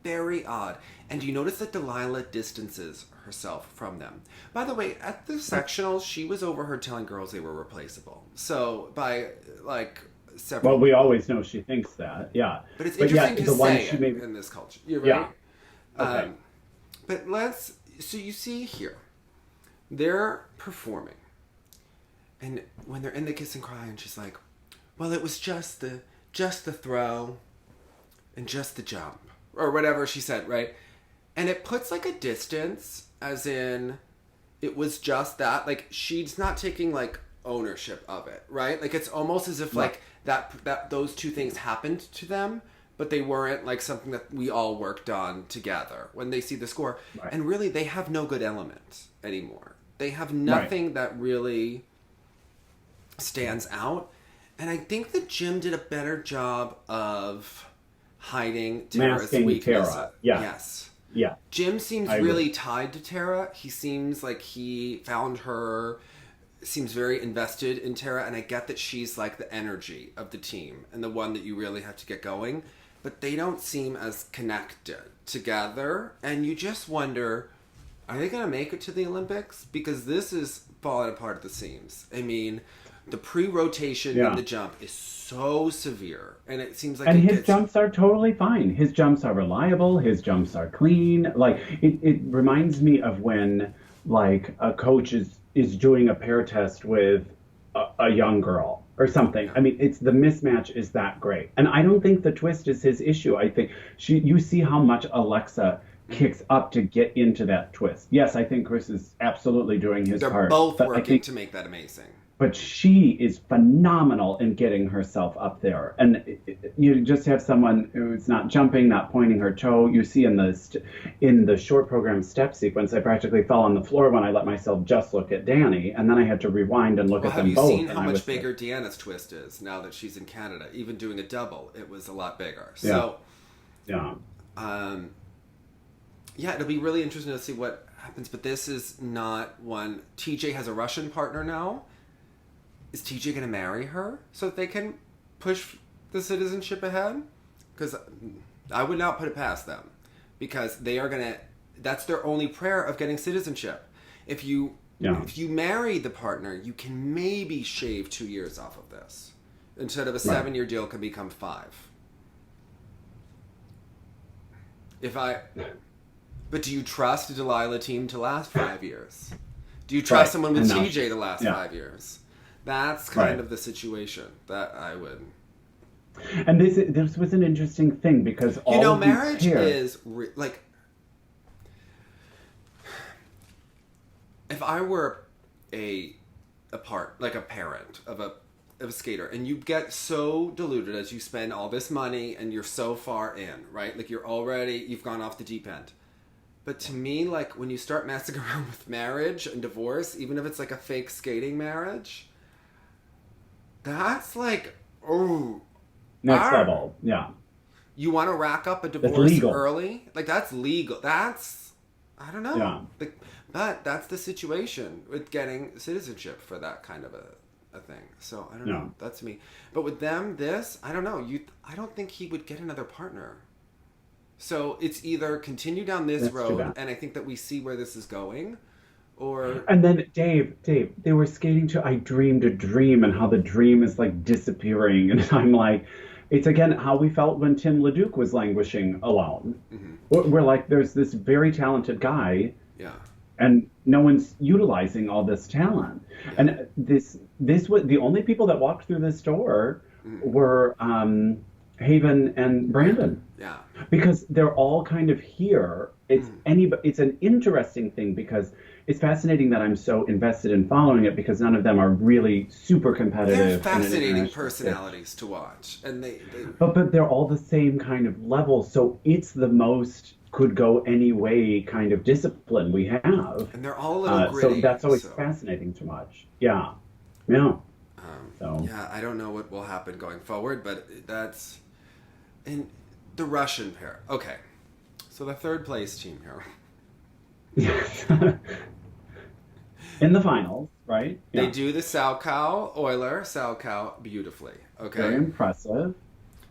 very odd. And you notice that Delilah distances herself from them. By the way, at the sectionals, she was overheard telling girls they were replaceable. So by, like, several... Well, we always know she thinks that, yeah. But it's interesting to say it in this culture. You're right. Yeah. Okay. But so you see here, they're performing. And when they're in the kiss and cry, and she's like, well, it was just the throw and just the jump. Or whatever she said, right? And it puts, like, a distance, as in, it was just that. Like, she's not taking, like, ownership of it, right? Like, it's almost as if, like, that those two things happened to them, but they weren't, like, something that we all worked on together when they see the score. Right. And really, they have no good element anymore. They have nothing that really stands out. And I think that Jim did a better job of hiding Tara's weakness. Tara. Yes. Yeah. Jim seems really tied to Tara. He seems like he found her, seems very invested in Tara, and I get that she's like the energy of the team and the one that you really have to get going, but they don't seem as connected together, and you just wonder, are they going to make it to the Olympics? Because this is falling apart at the seams. I mean, the pre-rotation in the jump is so severe, and it seems like his jumps are totally fine. His jumps are reliable. His jumps are clean. Like, it reminds me of when, like, a coach is doing a pair test with a young girl or something. I mean, it's the mismatch is that great, and I don't think the twist is his issue. I think you see how much Alexa kicks up to get into that twist. Yes, I think Chris is absolutely doing his part. They're both working to make that amazing. But she is phenomenal in getting herself up there. And you just have someone who's not jumping, not pointing her toe. You see in the short program step sequence, I practically fell on the floor when I let myself just look at Danny. And then I had to rewind and look at them both. Have you seen how much bigger Deanna's twist is now that she's in Canada? Even doing a double, it was a lot bigger. So, it'll be really interesting to see what happens. But this is not one. TJ has a Russian partner now. Is TJ going to marry her so that they can push the citizenship ahead? Because I would not put it past them. Because they are going to... That's their only prayer of getting citizenship. If you marry the partner, you can maybe shave 2 years off of this. Instead of a 7-year deal, can become 5. But do you trust the Delilah team to last 5 years? Do you trust someone with TJ to last 5 years? That's kind of the situation that I would... And this was an interesting thing because all marriage is... like, if I were a parent of a skater, and you get so diluted as you spend all this money and you're so far in, right? Like, you've gone off the deep end. But to me, like, when you start messing around with marriage and divorce, even if it's like a fake skating marriage... That's like, next level, yeah. You want to rack up a divorce early? Like, that's legal. That's, I don't know. Yeah. But that's the situation with getting citizenship for that kind of a thing. So, I don't know. That's me. But with them, I don't know. I don't think he would get another partner. So, it's either continue down this road, and I think that we see where this is going, and then Dave, they were skating to I Dreamed a Dream and how the dream is like disappearing. And I'm like, it's again how we felt when Tim LeDuc was languishing alone. Mm-hmm. We're like, there's this very talented guy. Yeah. And no one's utilizing all this talent. Yeah. And this was the only people that walked through this door were Haven and Brandon. Yeah. Because they're all kind of here. It's an interesting thing because it's fascinating that I'm so invested in following it because none of them are really super competitive. They're fascinating personalities to watch, and but they're all the same kind of level. So it's the most could go any way kind of discipline we have, and they're all a little gritty. So that's always fascinating to watch. Yeah. So Yeah, I don't know what will happen going forward, but that's in the Russian pair. Okay, so the third place team here. yes. In the finals, right? They do the Salchow, Euler, Salchow beautifully. Okay. Very impressive.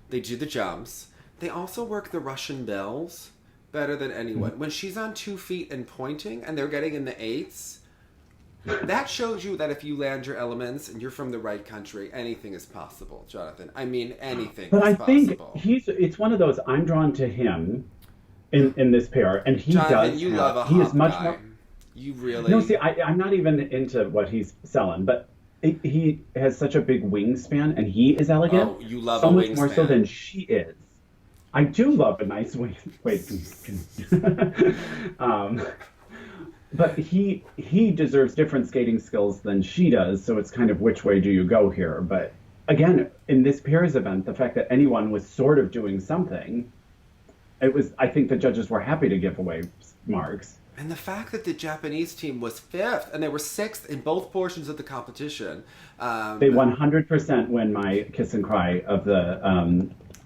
They do the jumps. They also work the Russian bells better than anyone. When she's on 2 feet and pointing and they're getting in the eights, that shows you that if you land your elements and you're from the right country, anything is possible, Jonathan. I mean, anything but is possible. But I think it's one of those, I'm drawn to him in this pair, and he Jonathan, does you have, love a he is hop much guy. more. You really... No, see, I'm not even into what he's selling, but he has such a big wingspan, and he is elegant. Oh, you love so a much wingspan. more so than she is. I do love a nice wing. Wait, but he deserves different skating skills than she does, so it's kind of which way do you go here? But again, in this pairs event, the fact that anyone was sort of doing something, I think the judges were happy to give away marks. And the fact that the Japanese team was 5th and they were 6th in both portions of the competition. They 100% win my kiss and cry of the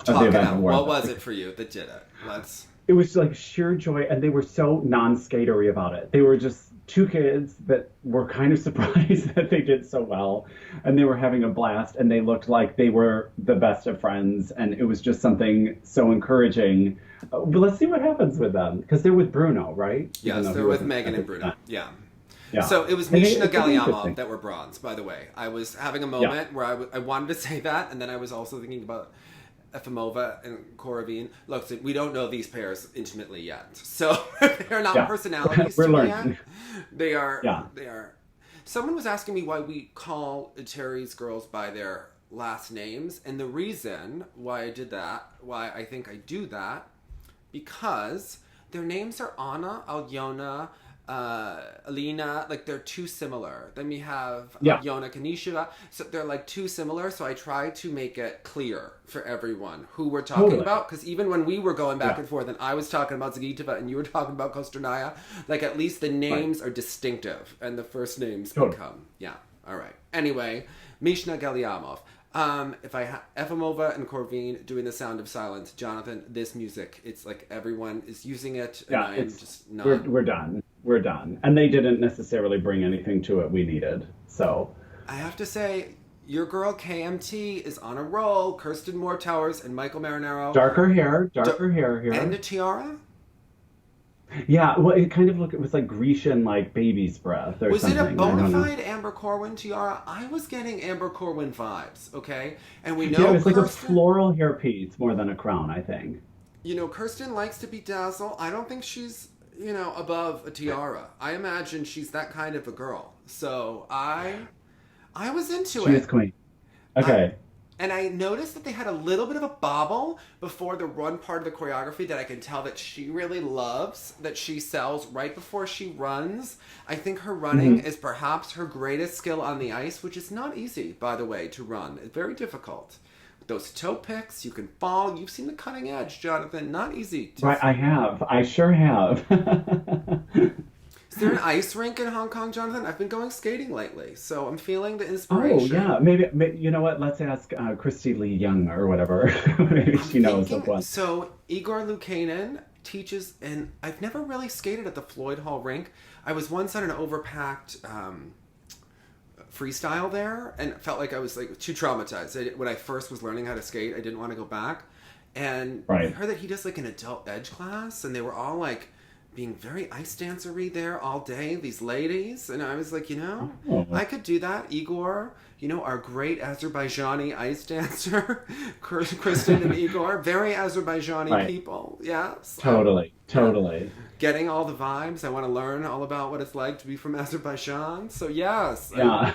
event award. What was it for you that did it? It was like sheer joy, and they were so non-skatery about it. They were just 2 kids that were kind of surprised that they did so well, and they were having a blast, and they looked like they were the best of friends, and it was just something so encouraging. But let's see what happens with them, because they're with Bruno, right? Yes, they're with Megan and Bruno. Yeah. Yeah. So it was Mishina Galyamov that were bronze, by the way. I was having a moment where I wanted to say that, and then I was also thinking about Efimova and Korovin. Look, we don't know these pairs intimately yet. So they're not personalities we're to me learning. yet. They are. Someone was asking me why we call Eteri's girls by their last names, and the reason why I did that, why I think I do that, because their names are Anna, Alyona, Alina, like they're too similar. Then we have Alyona Kanisheva, so they're like too similar, so I try to make it clear for everyone who we're talking about, because even when we were going back and forth and I was talking about Zagitova and you were talking about Kostornaia, like at least the names are distinctive and the first names become alright. Anyway, Mishna Galyamov. If I have Efimova and Korovin doing the sound of silence, Jonathan, this music, it's like everyone is using it, and I'm just not. We're done. We're done. And they didn't necessarily bring anything to it we needed. So I have to say, your girl KMT is on a roll. Kirsten Moore-Towers and Michael Marinaro. Darker hair here. And a tiara? Yeah, well, it kind of it was like Grecian, like baby's breath or something. Was it a bona fide Amber Corwin tiara? I was getting Amber Corwin vibes, okay? And we know it was Kirsten, like a floral hairpiece more than a crown, I think. You know, Kirsten likes to bedazzle. I don't think she's, above a tiara. I imagine she's that kind of a girl. So I was into it. She is queen. Okay. And I noticed that they had a little bit of a bobble before the run part of the choreography that I can tell that she really loves, that she sells right before she runs. I think her running is perhaps her greatest skill on the ice, which is not easy, by the way, to run. It's very difficult. With those toe picks, you can fall. You've seen the cutting edge, Jonathan. Not easy. Right, I have. I sure have. Is there an ice rink in Hong Kong, Jonathan? I've been going skating lately, so I'm feeling the inspiration. Oh, yeah. Maybe you know what? Let's ask Christy Lee Young or whatever. Maybe she knows of one. So Igor Lukanen teaches, and I've never really skated at the Floyd Hall rink. I was once on an overpacked freestyle there, and felt like I was like too traumatized. When I first was learning how to skate, I didn't want to go back. And I heard that he does like an adult edge class, and they were all like being very ice dancery there all day, these ladies. And I was like, I could do that. Igor, our great Azerbaijani ice dancer, Kristen and Igor, very Azerbaijani people. Yes. Totally. Getting all the vibes. I want to learn all about what it's like to be from Azerbaijan. So yes, I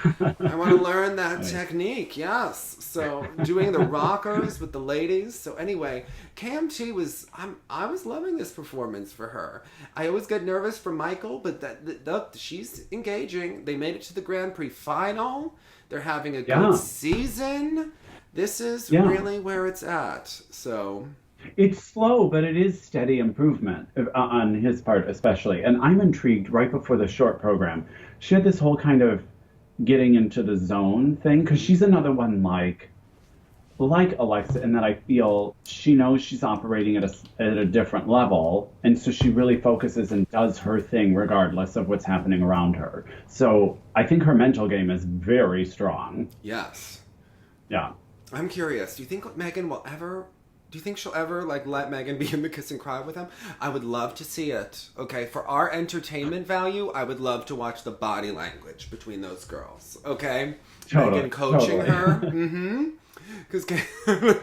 want to learn that technique. Yes. So doing the rockers with the ladies. So anyway, KMT I was loving this performance for her. I always get nervous for Michael, but she's engaging. They made it to the Grand Prix final. They're having a good season. This is really where it's at. So it's slow, but it is steady improvement on his part, especially. And I'm intrigued right before the short program. She had this whole kind of getting into the zone thing, because she's another one like Alexa, in that I feel she knows she's operating at a different level, and so she really focuses and does her thing regardless of what's happening around her. So I think her mental game is very strong. Yes. Yeah. I'm curious. Do you think Megan will ever? Do you think she'll ever let Megan be in the kiss and cry with him? I would love to see it. Okay, for our entertainment value, I would love to watch the body language between those girls. Okay, Totally, Megan coaching totally. her. Mm-hmm. Because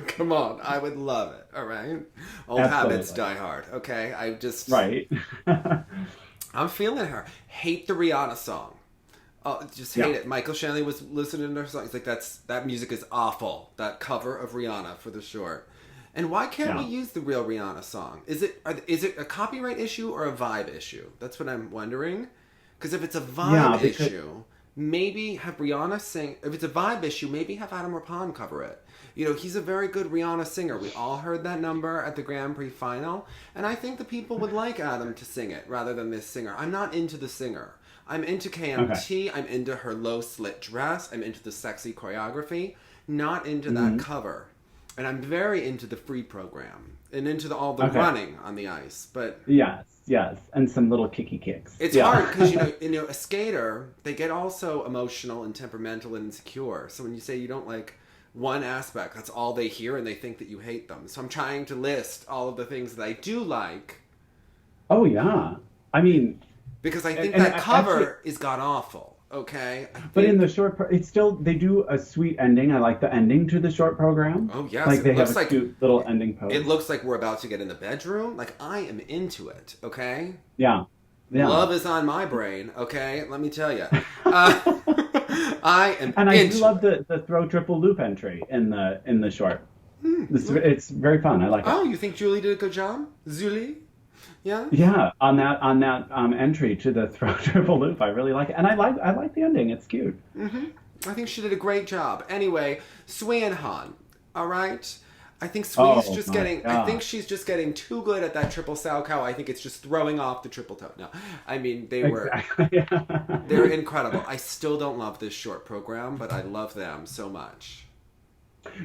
come on, I would love it. All right, old Absolutely. habits die hard. Okay, Right. I'm feeling her. Hate the Rihanna song. Oh, just hate it. Michael Shanley was listening to her song. He's like, that music is awful. That cover of Rihanna for the short. And why can't we use the real Rihanna song? Is it a copyright issue or a vibe issue? That's what I'm wondering. Because if it's a vibe issue, maybe have Rihanna sing. If it's a vibe issue, maybe have Adam Rippon cover it. You know, he's a very good Rihanna singer. We all heard that number at the Grand Prix final. And I think the people would like Adam to sing it rather than this singer. I'm not into the singer. I'm into KMT. Okay. I'm into her low slit dress. I'm into the sexy choreography. Not into that cover. And I'm very into the free program and into all the running on the ice. But yes, and some little kicky kicks. It's hard because you know a skater, they get also emotional and temperamental and insecure. So when you say you don't like one aspect, that's all they hear, and they think that you hate them. So I'm trying to list all of the things that I do like. Oh yeah, I mean, because I think that cover is god awful. Okay, but in the short, it's still, they do a sweet ending. I like the ending to the short program. Oh yes, like they have a cute little ending pose. It looks like we're about to get in the bedroom. Like I am into it. Okay. Yeah. Love is on my brain. Okay, let me tell you. I am. And I do love the throw triple loop entry in the short. It's very fun. I like it. Oh, you think Julie did a good job, Julie? Yeah. Yeah, on that entry to the throw triple loop, I really like it, and I like the ending. It's cute. Mm-hmm. I think she did a great job. Anyway, Sui and Han. All right. I think Sui's just getting. God. I think she's just getting too good at that triple Salchow. I think it's just throwing off the triple toe. No, I mean they're incredible. I still don't love this short program, but I love them so much.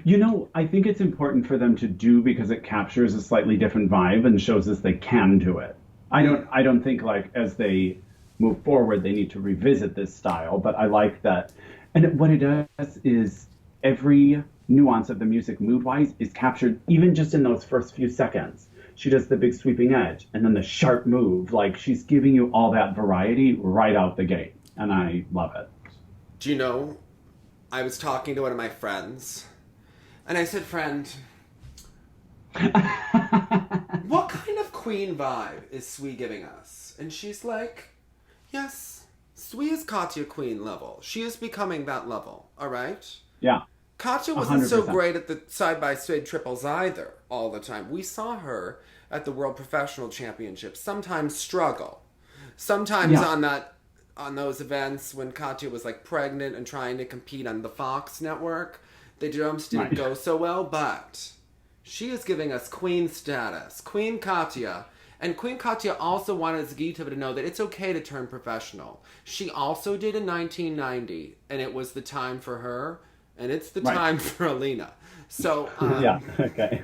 You know, I think it's important for them to do because it captures a slightly different vibe and shows us they can do it. I don't think like as they move forward they need to revisit this style, but I like that. And what it does is every nuance of the music mood-wise is captured even just in those first few seconds. She does the big sweeping edge and then the sharp move. Like she's giving you all that variety right out the gate. And I love it. Do you know, I was talking to one of my friends and I said, friend, what kind of queen vibe is Sui giving us? And she's like, yes, Sui is Katya queen level. She is becoming that level, all right? Yeah. Katya wasn't 100%. So great at the side-by-side triples either all the time. We saw her at the World Professional Championship sometimes struggle. Sometimes on those events when Katya was like pregnant and trying to compete on the Fox network, the jumps didn't go so well, but she is giving us queen status. Queen Katya. And Queen Katya also wanted Zagitova to know that it's okay to turn professional. She also did in 1990, and it was the time for her, and it's the time for Alina. So, okay.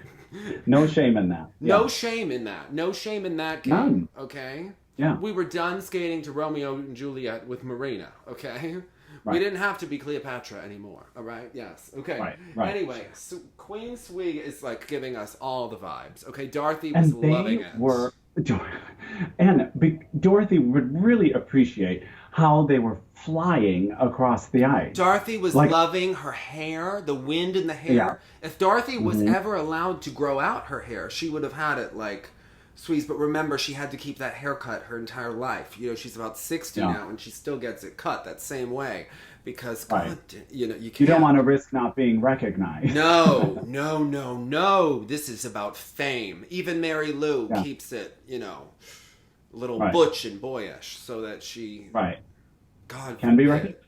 No shame in that. No shame in that. No shame in that game. None. Okay? Yeah. We were done skating to Romeo and Juliet with Marina, okay? Right. We didn't have to be Cleopatra anymore, all right? Yes, okay. Right. Anyway, so Queen Sui is like giving us all the vibes, okay? Dorothy was loving it. Dorothy would really appreciate how they were flying across the ice. Dorothy was loving her hair, the wind in the hair. Yeah. If Dorothy was ever allowed to grow out her hair, she would have had it like Sui's. But remember, she had to keep that haircut her entire life. You know, she's about 60 now, and she still gets it cut that same way. Because, God, you know, you can't. You don't want to risk not being recognized. No. This is about fame. Even Mary Lou keeps it, you know, a little butch and boyish so that she... Right. God can be recognized.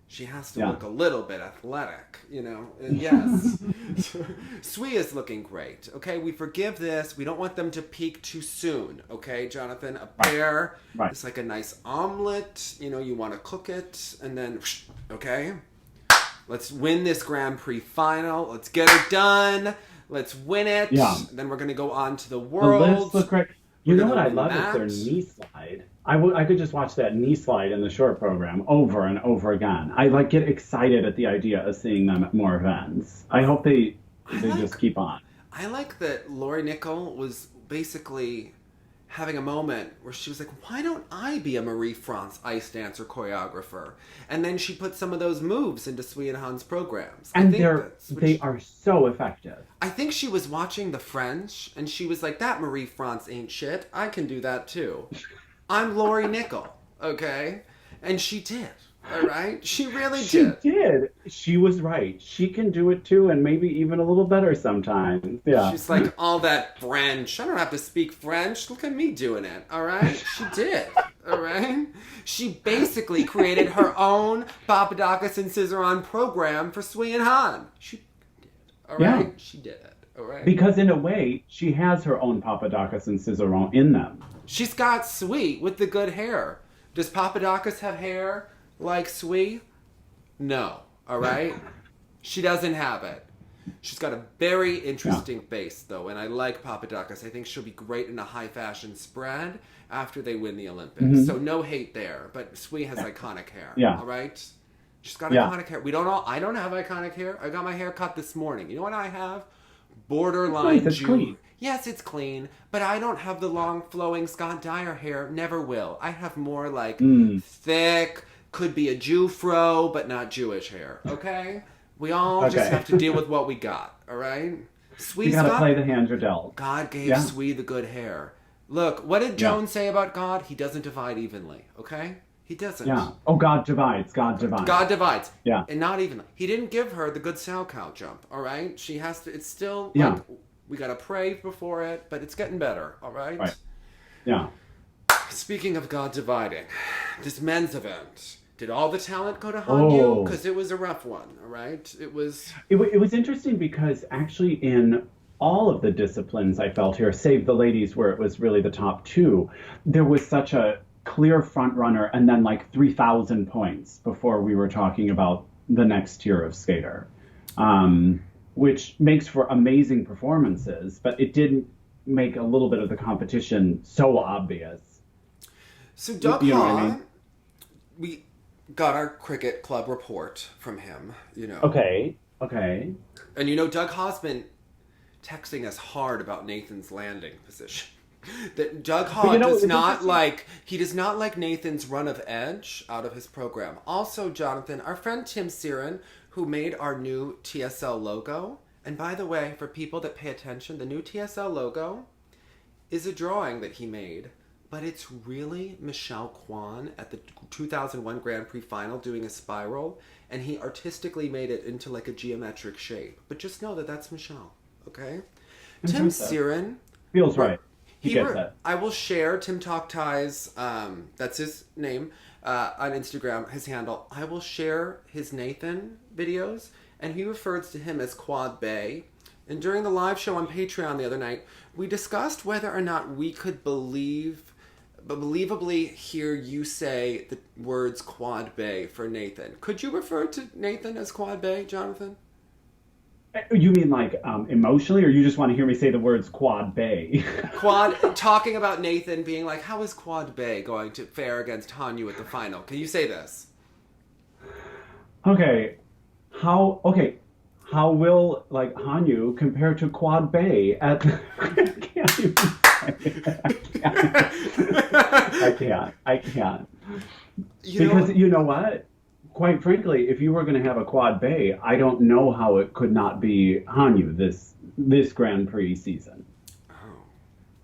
She has to look a little bit athletic, you know? And yes. Sui is looking great, okay? We forgive this. We don't want them to peak too soon, okay, Jonathan? A pear is like a nice omelet. You know, you want to cook it, and then, okay? Let's win this Grand Prix final. Let's get it done. Let's win it. Yeah. Then we're going to go on to the world. The lifts look great. You know what I love is their knee slide. I could just watch that knee slide in the short program over and over again. I like get excited at the idea of seeing them at more events. I hope they just keep on. I like that Lori Nickel was basically having a moment where she was like, why don't I be a Marie France ice dancer choreographer? And then she put some of those moves into Sui and Han's programs. And they are so effective. I think she was watching the French, and she was like, that Marie France ain't shit. I can do that too. I'm Lori Nickel, okay? And she did. All right? She really did. She did. She was right. She can do it too, and maybe even a little better sometimes. Yeah. She's like, all that French. I don't have to speak French. Look at me doing it. All right? She did. All right? She basically created her own Papadakis and Cizeron program for Sui and Han. She did. All right? Yeah. She did it. All right? Because in a way, she has her own Papadakis and Cizeron in them. She's got Sui with the good hair. Does Papadakis have hair like Sui? No. All right? She doesn't have it. She's got a very interesting face, though, and I like Papadakis. I think she'll be great in a high fashion spread after they win the Olympics. Mm-hmm. So no hate there, but Sui has iconic hair. Yeah. All right? She's got iconic hair. I don't have iconic hair. I got my hair cut this morning. You know what I have? Borderline Jew. Yes, it's clean, but I don't have the long flowing Scott Dyer hair. Never will. I have more like thick, could be a Jew fro, but not Jewish hair. Okay? We all just have to deal with what we got. All right? You gotta play the hand you're dealt. God gave Sui the good hair. Look, what did Jones say about God? He doesn't divide evenly. Okay? He doesn't. Yeah. Oh, God divides. God divides. God divides. Yeah. And not evenly. He didn't give her the good sow cow jump. All right? She has to. It's still. Like, we gotta pray before it, but it's getting better. All right? Right. Yeah. Speaking of God dividing, this men's event. Did all the talent go to Hanyu? Because it was a rough one, all right? It was interesting because actually in all of the disciplines I felt here, save the ladies where it was really the top two, there was such a clear front runner and then like 3,000 points before we were talking about the next tier of skater, which makes for amazing performances, but it didn't make a little bit of the competition so obvious. So Doug Hahn, we got our cricket club report from him, you know. Okay. And you know, Doug Haw's been texting us hard about Nathan's landing position. That Doug Haw does not like Nathan's run of edge out of his program. Also, Jonathan, our friend Tim Cizeron, who made our new TSL logo, and by the way, for people that pay attention, the new TSL logo is a drawing that he made. But it's really Michelle Kwan at the 2001 Grand Prix Final doing a spiral, and he artistically made it into like a geometric shape. But just know that that's Michelle, okay? Tim Cizeron feels right. He gets that. I will share Tim Talk Ties, that's his name, on Instagram, his handle. I will share his Nathan videos, and he refers to him as Quad Bay. And during the live show on Patreon the other night, we discussed whether or not we could believably hear you say the words Quad Bay for Nathan. Could you refer to Nathan as Quad Bay, Jonathan? You mean like emotionally, or you just want to hear me say the words Quad Bay? Talking about Nathan being like, how is Quad Bay going to fare against Hanyu at the final? Can you say this? How will like Hanyu compare to Quad Bay at I can't. You know what? Quite frankly, if you were going to have a Quad Bay, I don't know how it could not be Hanyu this Grand Prix season. Oh.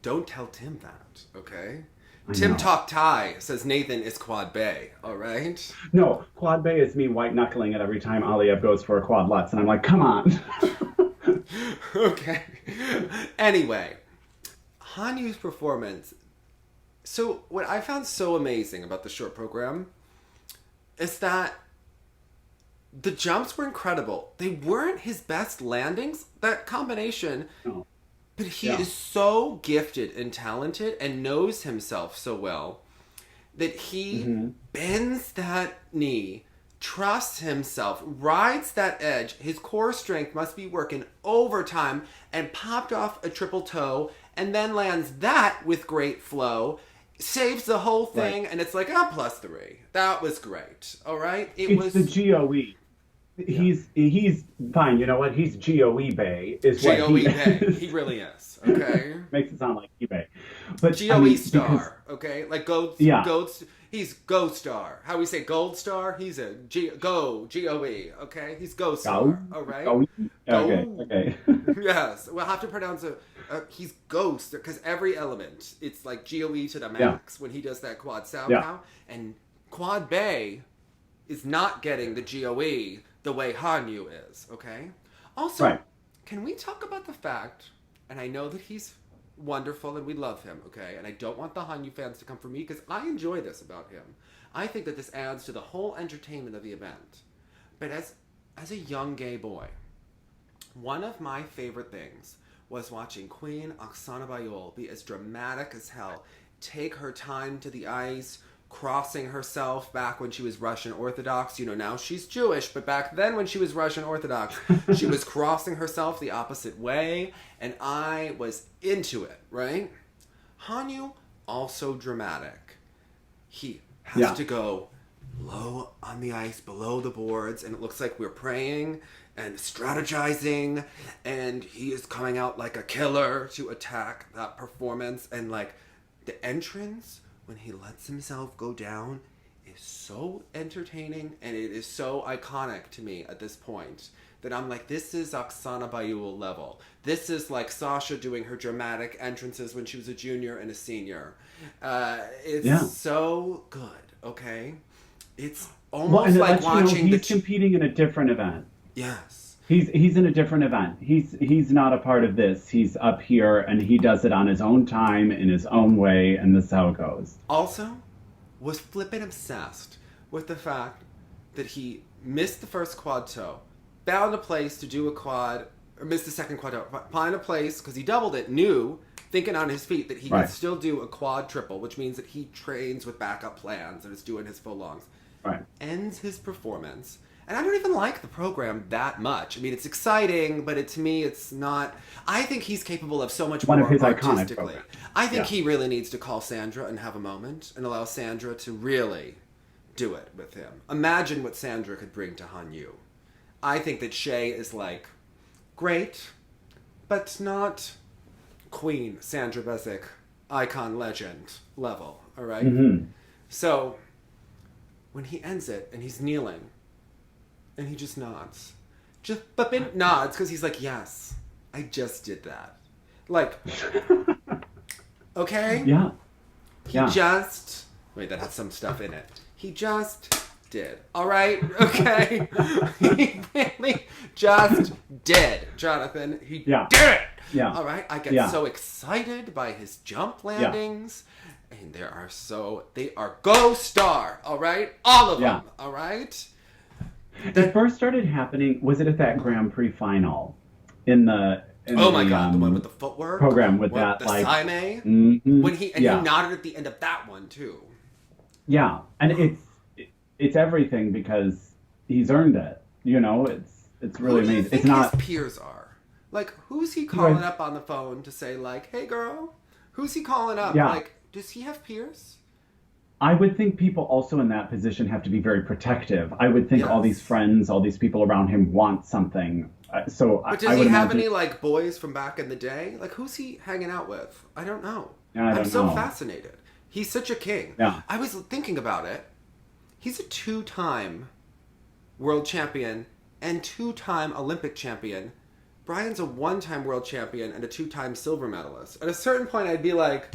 Don't tell Tim that, okay? Tim Talk Thai says Nathan is Quad Bay, all right? No, Quad Bay is me white-knuckling it every time Aliev goes for a Quad Lutz, and I'm like, come on. Okay. Anyway, Hanyu's performance. So what I found so amazing about the short program is that The jumps were incredible. They weren't his best landings, that combination. No. But he is so gifted and talented and knows himself so well that he bends that knee, trusts himself, rides that edge. His core strength must be working overtime and popped off a triple toe and then lands that with great flow, saves the whole thing, and it's like, +3. That was great. All right? It's the GOE. He's fine. You know what? He's GOE Bay. Is what GOE Bay. He really is. Okay. Makes it sound like eBay. But GOE star. Okay, like gold. He's Go Star. How we say Gold Star? He's a GOE. Okay, he's Go Star. All right. Okay. Yes, we'll have to pronounce it. He's Ghost because every element it's like GOE to the max when he does that quad somehow. And Quad Bay is not getting the GOE the way Hanyu is, okay? Also, can we talk about the fact, and I know that he's wonderful and we love him, okay? And I don't want the Hanyu fans to come for me because I enjoy this about him. I think that this adds to the whole entertainment of the event. But as a young gay boy, one of my favorite things was watching Queen Oksana Bayul be as dramatic as hell, take her time to the ice, crossing herself back when she was Russian Orthodox. You know, now she's Jewish, but back then when she was Russian Orthodox, she was crossing herself the opposite way, and I was into it, right? Hanyu, also dramatic. He has to go low on the ice, below the boards, and it looks like we're praying and strategizing, and he is coming out like a killer to attack that performance, and like the entrance when he lets himself go down is so entertaining and it is so iconic to me at this point that I'm like, this is Oksana Bayul level. This is like Sasha doing her dramatic entrances when she was a junior and a senior. It's so good, okay? It's almost like watching he's competing in a different event. Yes. He's in a different event. He's not a part of this. He's up here and he does it on his own time in his own way, and this is how it goes. Also, was flippin' obsessed with the fact that he missed the first quad toe, found a place to do a quad, or missed the second quad toe, find a place because he doubled it, knew, thinking on his feet that he could still do a quad triple, which means that he trains with backup plans and is doing his full longs. Right. Ends his performance. And I don't even like the program that much. I mean, it's exciting, but to me, it's not. I think he's capable of so much more artistically. I think he really needs to call Sandra and have a moment and allow Sandra to really do it with him. Imagine what Sandra could bring to Hanyu. I think that Shay is like, great, but not Queen Sandra Bezic, icon legend level, all right? Mm-hmm. So, when he ends it and he's kneeling, and he just nods. Nods because he's like, yes, I just did that. Like, okay? Yeah. He just... Wait, that had some stuff in it. He just did. All right? Okay? He really just did, Jonathan. He did it! Yeah. All right? I get so excited by his jump landings. And they are Go Star, all right? All of them, all right? It first started happening, was it at that Grand Prix final? The one with the footwork? Program with the Saime? Mm-hmm. When he nodded at the end of that one, too. Yeah, and it's everything because he's earned it. You know, it's really amazing. Who do you think his peers are? Like, who's he calling up on the phone to say, like, hey, girl? Who's he calling up? Yeah. Like, does he have peers? I would think people also in that position have to be very protective. I would think all these friends, all these people around him want something. But does he have any, like, boys from back in the day? Like, who's he hanging out with? I don't know. I'm so fascinated. He's such a king. Yeah. I was thinking about it. He's a 2-time world champion and 2-time Olympic champion. Brian's a 1-time world champion and a 2-time silver medalist. At a certain point, I'd be like...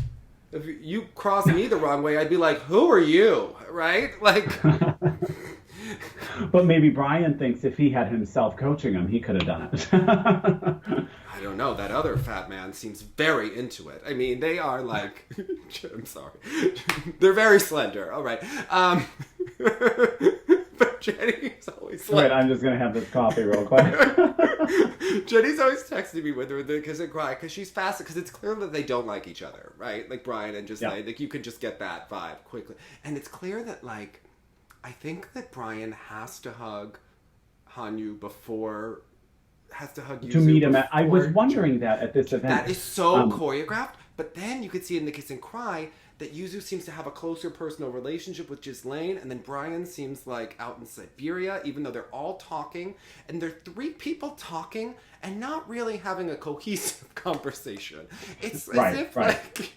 If you cross me the wrong way, I'd be like, who are you? Right? Like... But maybe Brian thinks if he had himself coaching him, he could have done it. I don't know. That other fat man seems very into it. I mean, they are like... I'm sorry. They're very slender. All right. But Jenny's always Wait, I'm just gonna have this coffee real quick. Jenny's always texting me with her kiss and cry because she's fascinated because it's clear that they don't like each other, right? Like Brian and Ghislaine, like you can just get that vibe quickly, and it's clear that like I think that Brian has to hug Hanyu before. Has to hug Yuzu to meet him. I was wondering that at this event. That is so choreographed, but then you could see in the kiss and cry that Yuzu seems to have a closer personal relationship with Ghislaine, and then Brian seems like out in Siberia, even though they're all talking, and they're three people talking and not really having a cohesive conversation. It's as if like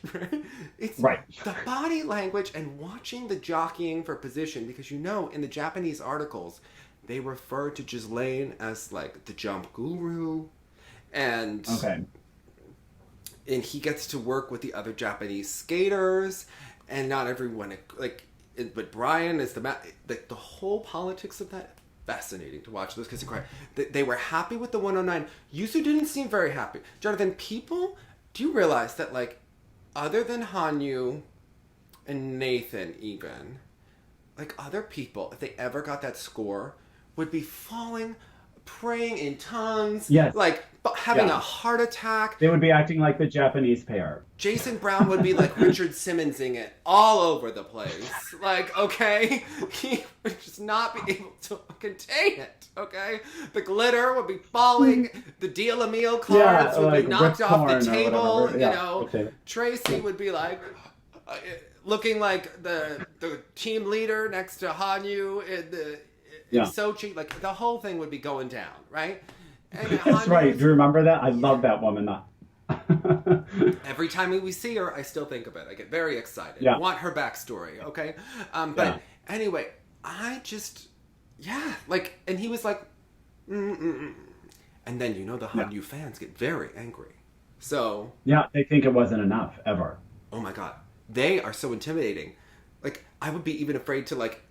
it's the body language and watching the jockeying for position, because you know in the Japanese articles they refer to Ghislaine as like the jump guru, and he gets to work with the other Japanese skaters, and not everyone like. But Brian is the whole politics of that. Fascinating to watch those kiss and cry. They were happy with the 109. Yuzu didn't seem very happy. Jonathan, do you realize that like, other than Hanyu and Nathan, even like other people, if they ever got that score, would be falling, praying in tongues, like having a heart attack. They would be acting like the Japanese pair. Jason Brown would be like Richard Simmonsing it all over the place. Like, okay, he would just not be able to contain it. Okay, the glitter would be falling, the deal a meal cards would be knocked off the table. You know, Tracy would be like. Looking like the team leader next to Hanyu in Sochi, like the whole thing would be going down, right? And That's right. Do you remember that? I love that woman. Every time we see her, I still think of it. I get very excited. I want her backstory, okay? But anyway, I just, like, and he was like, and then you know the Hanyu fans get very angry. So they think it wasn't enough ever. Oh my God. They are so intimidating. Like, I would be even afraid to, like,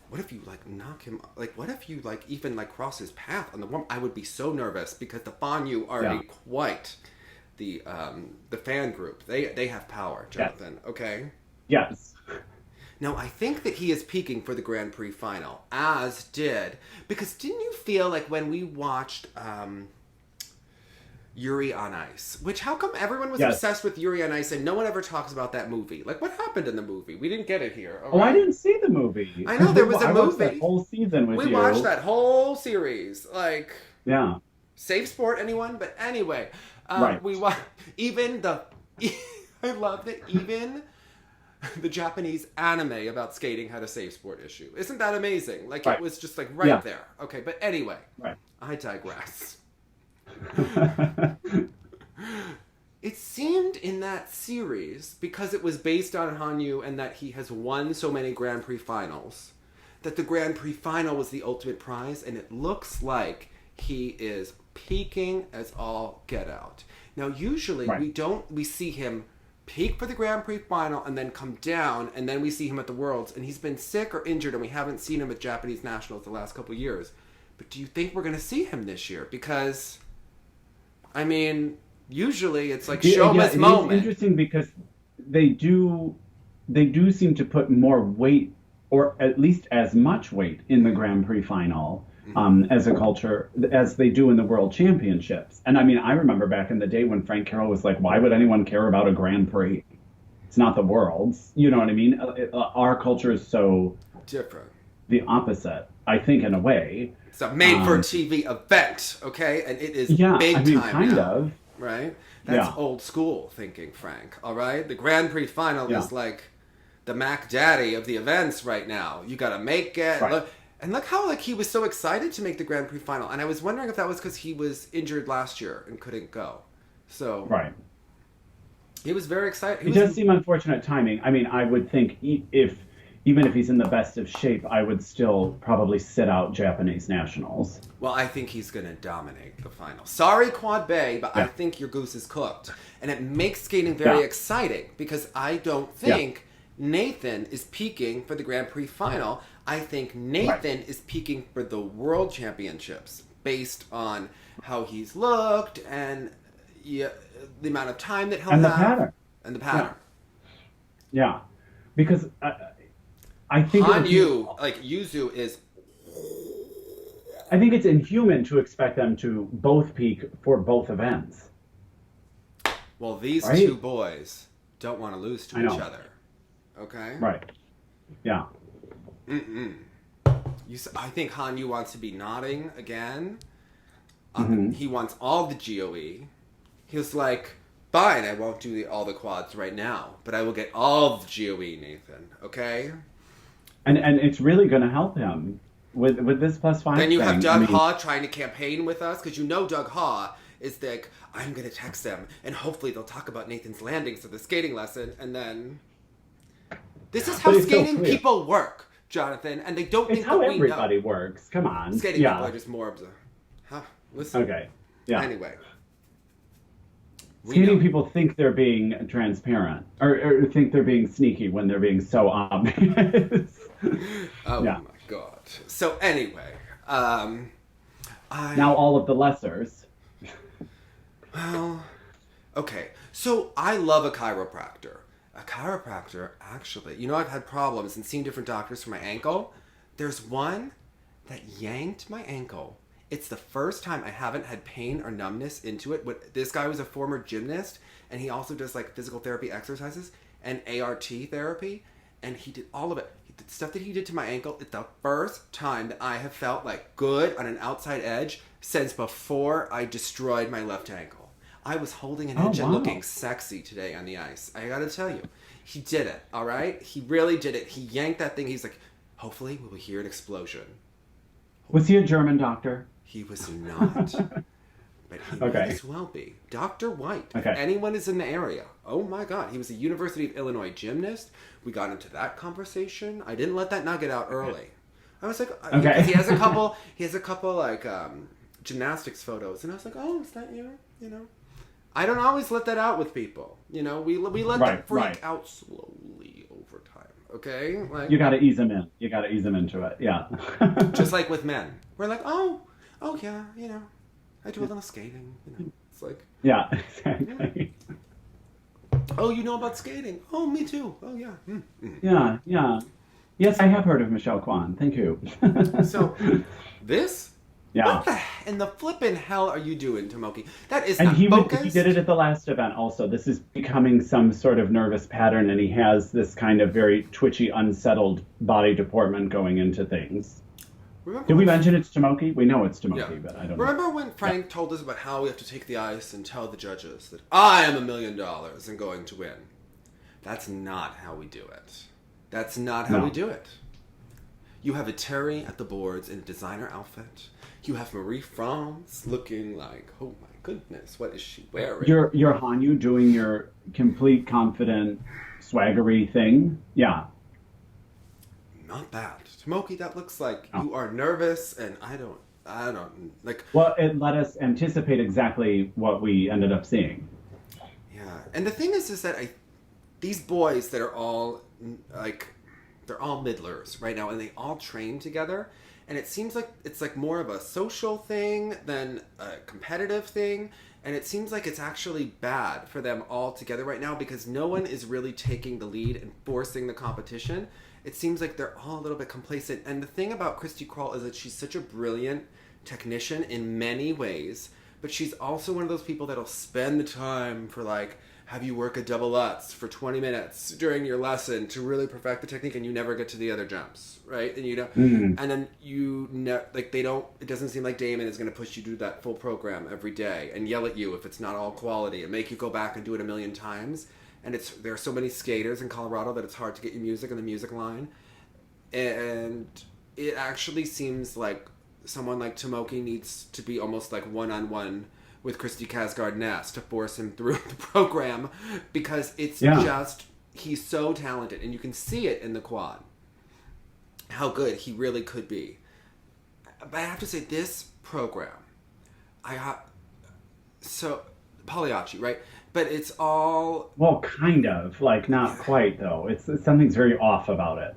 what if you, like, knock him... Like, what if you, like, even, like, cross his path on the one... I would be so nervous because the Fanyu are quite the fan group. They have power, Jonathan, okay? Yes. Now, I think that he is peaking for the Grand Prix final, as did... Because didn't you feel like when we watched... Yuri on Ice, which how come everyone was obsessed with Yuri on Ice and no one ever talks about that movie? Like, what happened in the movie? We didn't get it here. I didn't see the movie. I know there was a movie. Watched that whole season with you. We watched that whole series. Like, safe sport, anyone? But anyway, we even the. I love that even the Japanese anime about skating had a safe sport issue. Isn't that amazing? Like it was just like there. Okay, but anyway, I digress. It seemed in that series, because it was based on Hanyu and that he has won so many Grand Prix finals, that the Grand Prix final was the ultimate prize, and it looks like he is peaking as all get out. Now, usually we see him peak for the Grand Prix final and then come down, and then we see him at the Worlds, and he's been sick or injured, and we haven't seen him at Japanese Nationals the last couple of years. But do you think we're going to see him this year? Because I mean, usually it's like Shoma's moment. It's interesting because they do seem to put more weight, or at least as much weight, in the Grand Prix final as a culture as they do in the World Championships. And I mean, I remember back in the day when Frank Carroll was like, "Why would anyone care about a Grand Prix? It's not the Worlds." You know what I mean? Our culture is so different. The opposite, I think, in a way. It's a made-for-TV event, okay? And it is big time kind now, of. Right? That's old school thinking, Frank, all right? The Grand Prix final is like the Mac Daddy of the events right now. You got to make it. Right. Look how like he was so excited to make the Grand Prix final. And I was wondering if that was because he was injured last year and couldn't go. So he was very excited. It does seem unfortunate timing. I mean, I would think even if he's in the best of shape, I would still probably sit out Japanese nationals. Well, I think he's going to dominate the final. Sorry, Quad Bay, but I think your goose is cooked. And it makes skating very exciting because I don't think Nathan is peaking for the Grand Prix final. I think Nathan is peaking for the World Championships based on how he's looked and the amount of time that he'll have. And the pattern. Yeah. Because... I think Hanyu, like Yuzu, is I think it's inhuman to expect them to both peak for both events. Well, these Right? two boys don't want to lose to I each know. other. Okay? Right. Yeah. I think Hanyu wants to be nodding again. Mm-hmm. He wants all the GOE. He was like, fine, I won't do all the quads right now, but I will get all the GOE, Nathan. Okay? And it's really going to help him with this +5 Then you have thing. Doug Haw trying to campaign with us, because you know Doug Haw is like, I'm going to text them, and hopefully they'll talk about Nathan's landings of the skating lesson, and then... This is how But it's so skating clear. people work, Jonathan, and they don't It's think how that we know. everybody works. Come on. Skating yeah. people are just more listen. Okay. Yeah. Anyway. We Skating know. people think they're being transparent or think they're being sneaky when they're being so obvious. Oh Yeah. my god. So anyway, Now all of the lessers. well, okay. So I love a chiropractor. A chiropractor, actually, you know, I've had problems and seen different doctors for my ankle. There's one that yanked my ankle. It's the first time I haven't had pain or numbness into it. This guy was a former gymnast, and he also does like physical therapy exercises and ART therapy, and he did all of it. The stuff that he did to my ankle, it's the first time that I have felt like good on an outside edge since before I destroyed my left ankle. I was holding an edge and wow. looking sexy today on the ice. I gotta tell you, he did it, all right? He really did it. He yanked that thing. He's like, hopefully we will hear an explosion. Was he a German doctor? He was not. But he might as well be. Dr. White. Okay. If anyone is in the area. Oh my God. He was a University of Illinois gymnast. We got into that conversation. I didn't let that nugget out early. I was like, Okay. he has a couple like gymnastics photos. And I was like, oh, is that you? You know? I don't always let that out with people. You know, we let them freak out slowly over time. Okay? Like, You got to ease them in. You got to ease them into it. Yeah. just like with men. We're like, oh yeah, you know, I do a little skating. You know, it's like, Yeah, exactly. oh, you know about skating? Oh, me too. Oh yeah. Yeah, yeah. Yes, I have heard of Michelle Kwan. Thank you. So, this. Yeah. What in the flippin' hell are you doing, Tomoki? That is And not he focused. did it at the last event also. This is becoming some sort of nervous pattern, and he has this kind of very twitchy, unsettled body deportment going into things. Did we mention it's Tomoki? We know it's Tomoki, but I don't know. Remember when Frank told us about how we have to take the ice and tell the judges that I am $1 million and going to win? That's not how we do it. That's not how we do it. You have Eteri at the boards in a designer outfit. You have Marie France looking like, oh my goodness, what is she wearing? You're Hanyu doing your complete confident swaggery thing. Yeah. Not that. Tomoki, that looks like you are nervous and I don't like. Well, it let us anticipate exactly what we ended up seeing. Yeah. And the thing is that these boys that are all like, they're all middlers right now and they all train together. And it seems like it's like more of a social thing than a competitive thing. And it seems like it's actually bad for them all together right now because no one is really taking the lead and forcing the competition. It seems like they're all a little bit complacent. And the thing about Christy Kroll is that she's such a brilliant technician in many ways. But she's also one of those people that'll spend the time for like, have you work a double Lutz for 20 minutes during your lesson to really perfect the technique and you never get to the other jumps, right? And you don't, and then it doesn't seem like Damon is going to push you to do that full program every day and yell at you if it's not all quality and make you go back and do it a million times. And there are so many skaters in Colorado that it's hard to get your music in the music line. And it actually seems like someone like Tomoki needs to be almost like one-on-one with Christy Casgard-Ness to force him through the program because it's just, he's so talented and you can see it in the quad how good he really could be. But I have to say this program, Pagliacci, right? But it's all... Well, kind of. Like, not quite, though. It's something's very off about it.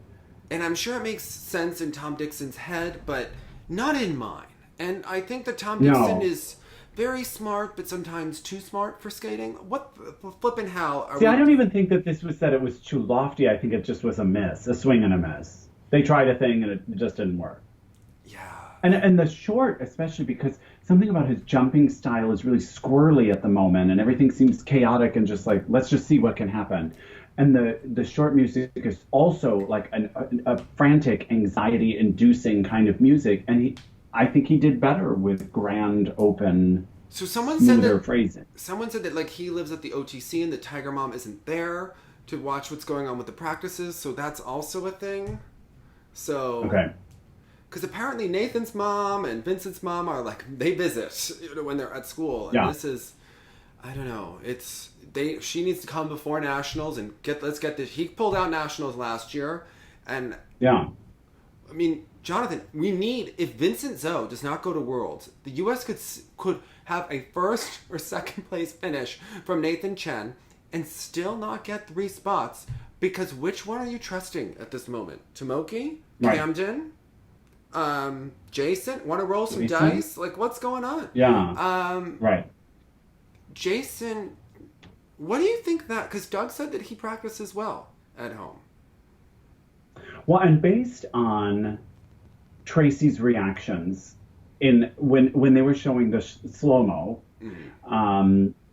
And I'm sure it makes sense in Tom Dixon's head, but not in mine. And I think that Tom Dixon is very smart, but sometimes too smart for skating. What flippin' hell are we... I don't even think that this was that it was too lofty. I think it just was a miss, a swing and a miss. They tried a thing and it just didn't work. Yeah. And the short, especially because something about his jumping style is really squirrely at the moment, and everything seems chaotic and just like let's just see what can happen. And the short music is also like a frantic, anxiety-inducing kind of music, and I think he did better with grand, open, So someone said smoother that phrasing. someone said that like he lives at the OTC and the Tiger Mom isn't there to watch what's going on with the practices, so that's also a thing. So Okay. because apparently Nathan's mom and Vincent's mom are like they visit, when they're at school, and Yeah. this is, I don't know, it's she needs to come before nationals and let's get this. He pulled out nationals last year, and Yeah. I mean, Jonathan, we need, if Vincent Zoe does not go to Worlds, the U.S. could have a first or second place finish from Nathan Chen and still not get 3 spots, because which one are you trusting at this moment? Tomoki? Right. Camden? Jason? Want to roll some Jason? dice? Like, what's going on? Yeah. Right. Jason, what do you think that, because Doug said that he practices well at home. Well, and based on Tracy's reactions in when they were showing the slow-mo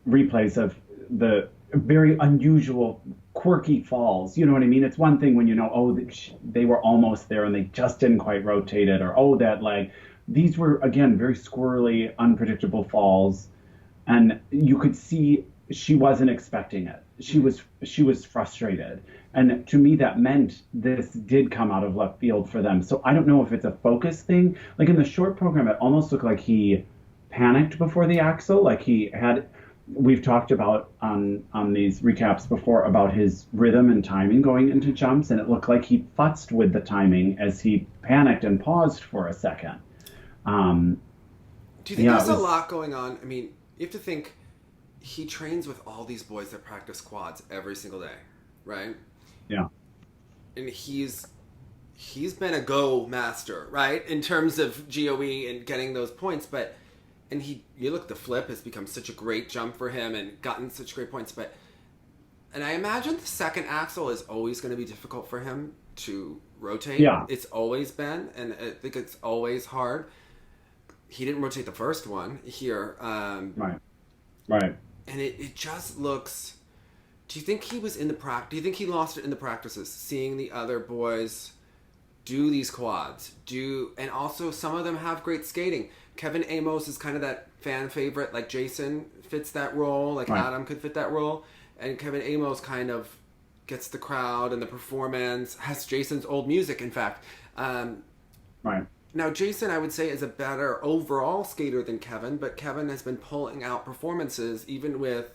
replays of the very unusual, quirky falls, you know what I mean? It's one thing when you know, oh, they were almost there and they just didn't quite rotate it, or oh, that leg. These were, again, very squirrely, unpredictable falls, and you could see she wasn't expecting it. She was frustrated. And to me, that meant this did come out of left field for them. So I don't know if it's a focus thing. Like in the short program, it almost looked like he panicked before the axel. Like we've talked about on these recaps before about his rhythm and timing going into jumps. And it looked like he futzed with the timing as he panicked and paused for a second. Do you think there's a lot going on? I mean, you have to think he trains with all these boys that practice quads every single day, right? Yeah. And he's been a go master, right? In terms of GOE and getting those points, you look, the flip has become such a great jump for him and gotten such great points, and I imagine the second axle is always going to be difficult for him to rotate. Yeah. It's always been, and I think it's always hard. He didn't rotate the first one here. Right. And it just looks. Do you think he was in the do you think he lost it in the practices, seeing the other boys do these quads, and also some of them have great skating. Kevin Aymoz is kind of that fan favorite, like Jason fits that role, like right. Adam could fit that role, and Kevin Aymoz kind of gets the crowd and the performance, has Jason's old music, in fact. Right. Now, Jason, I would say, is a better overall skater than Kevin, but Kevin has been pulling out performances, even with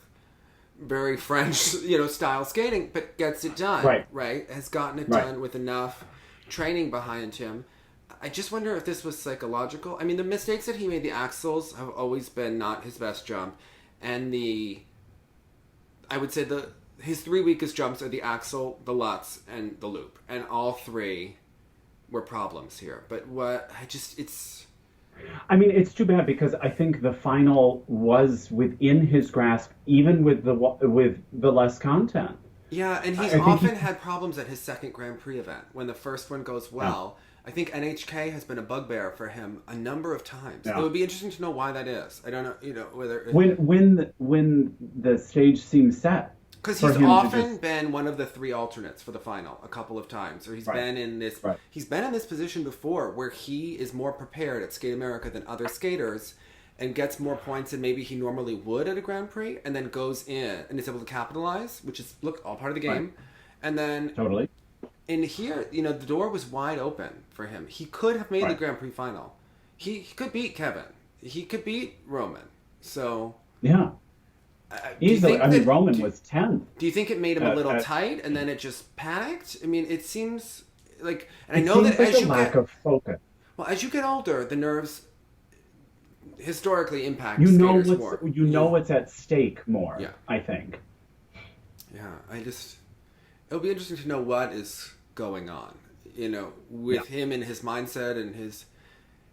very French, style skating, but gets it done, right? Has gotten it done with enough training behind him. I just wonder if this was psychological. I mean, the mistakes that he made, the axles, have always been not his best jump, and I would say his 3 weakest jumps are the axle, the Lutz, and the loop, and all 3 were problems here. But I mean, it's too bad because I think the final was within his grasp, even with the less content. Yeah, and he's often had problems at his second Grand Prix event when the first one goes well. Yeah. I think NHK has been a bugbear for him a number of times. Yeah. It would be interesting to know why that is. I don't know, whether when the stage seems set. Because he's often been one of the 3 alternates for the final a couple of times, or he's been in this. Right. He's been in this position before, where he is more prepared at Skate America than other skaters, and gets more points than maybe he normally would at a Grand Prix, and then goes in and is able to capitalize, which is all part of the game, and then totally. In here, the door was wide open for him. He could have made the Grand Prix final. He could beat Kevin. He could beat Roman. So yeah. Easily. Roman was 10th. Do you think it made him a little tight, and then it just panicked? I mean, it seems like, and I it know that like as you lack of focus. Well, as you get older, the nerves historically impact skaters more. You know what's at stake more. Yeah. I think. Yeah, it'll be interesting to know what is going on, with him and his mindset and it's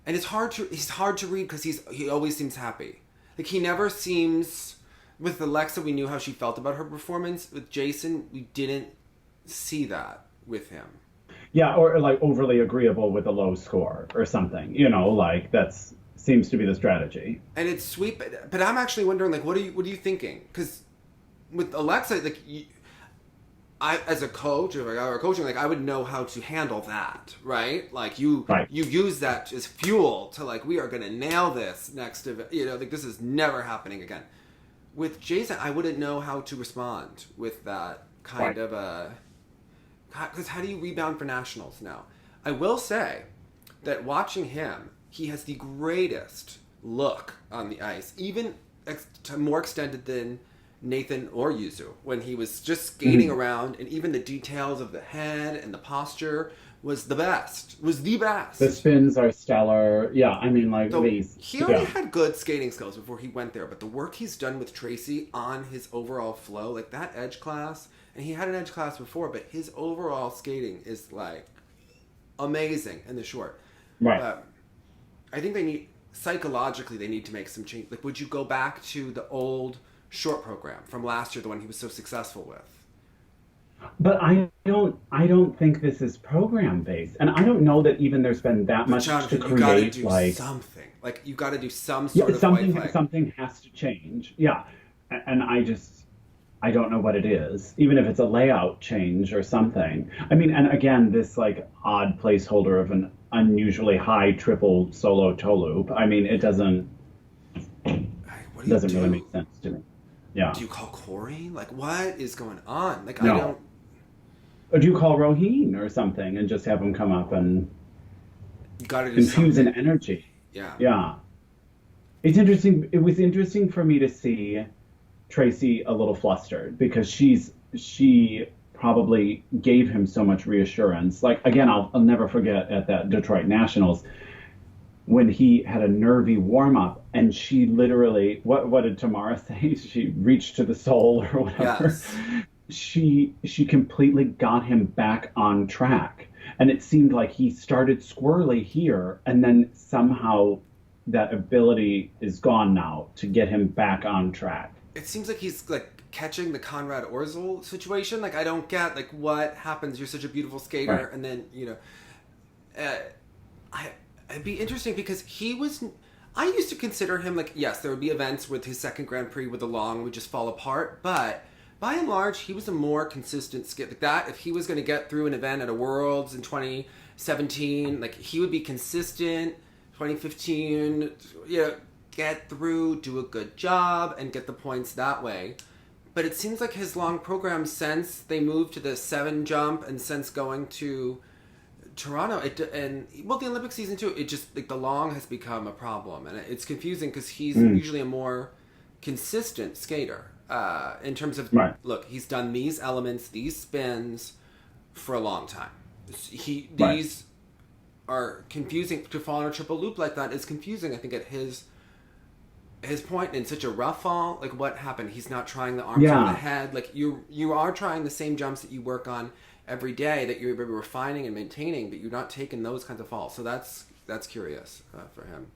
he's hard to read because he always seems happy. Like, he never seems. With Alexa, we knew how she felt about her performance. With Jason, we didn't see that with him. Yeah, or like overly agreeable with a low score or something. Like that's seems to be the strategy. And it's sweet, but I'm actually wondering, like, what are you thinking? Because with Alexa, like, I as a coach, if I were coaching, like, I would know how to handle that, right? Like you use that as fuel to like, we are going to nail this next event. Like this is never happening again. With Jason, I wouldn't know how to respond with that kind of a. Because how do you rebound for nationals now? I will say that watching him, he has the greatest look on the ice, even more extended than Nathan or Yuzu, when he was just skating around, and even the details of the head and the posture was the best. The spins are stellar. Yeah, I mean, like these. He already had good skating skills before he went there, but the work he's done with Tracy on his overall flow, like that edge class. And he had an edge class before, but his overall skating is like amazing in the short. Right. I think psychologically, they need to make some change. Like, would you go back to the old short program from last year, the one he was so successful with? But I don't think this is program based, and I don't know that even there's been that much Jonathan, to create. You gotta do something. Like you got to do some sort of something. white flag. Something has to change. Yeah, and I don't know what it is, even if it's a layout change or something. I mean, and again, this like odd placeholder of an unusually high triple solo toe loop. I mean, it doesn't really make sense to me. Yeah. Do you call Corey? Like, what is going on? Like, no. I don't. Or do you call Roheen or something and just have him come up and you gotta do infuse something. an energy? Yeah. Yeah. It's interesting. It was interesting for me to see Tracy a little flustered because she probably gave him so much reassurance. Like again, I'll never forget at that Detroit Nationals when he had a nervy warm up and she literally what did Tamara say? She reached to the soul or whatever. Yes. She completely got him back on track, and it seemed like he started squirrely here, and then somehow that ability is gone now to get him back on track. It seems like he's like catching the Conrad Orzel situation. Like I don't get like what happens. You're such a beautiful skater, right. And then it'd be interesting because he was. I used to consider him like yes, there would be events with his second Grand Prix with the long would just fall apart, but by and large he was a more consistent skater. Like that, if he was going to get through an event at a Worlds in 2017, like he would be consistent. 2015, get through, do a good job, and get the points that way. But it seems like his long program, since they moved to the 7 jump and since going to Toronto, the Olympic season too, it just, like, the long has become a problem. And it's confusing because he's usually a more consistent skater in terms of, look, he's done these elements, these spins for a long time. These are confusing. To fall on a triple loop like that is confusing, I think, at his point in such a rough fall. Like, what happened? He's not trying the arms over the head. Like, you are trying the same jumps that you work on every day that you're refining and maintaining, but you're not taking those kinds of falls. So that's curious for him.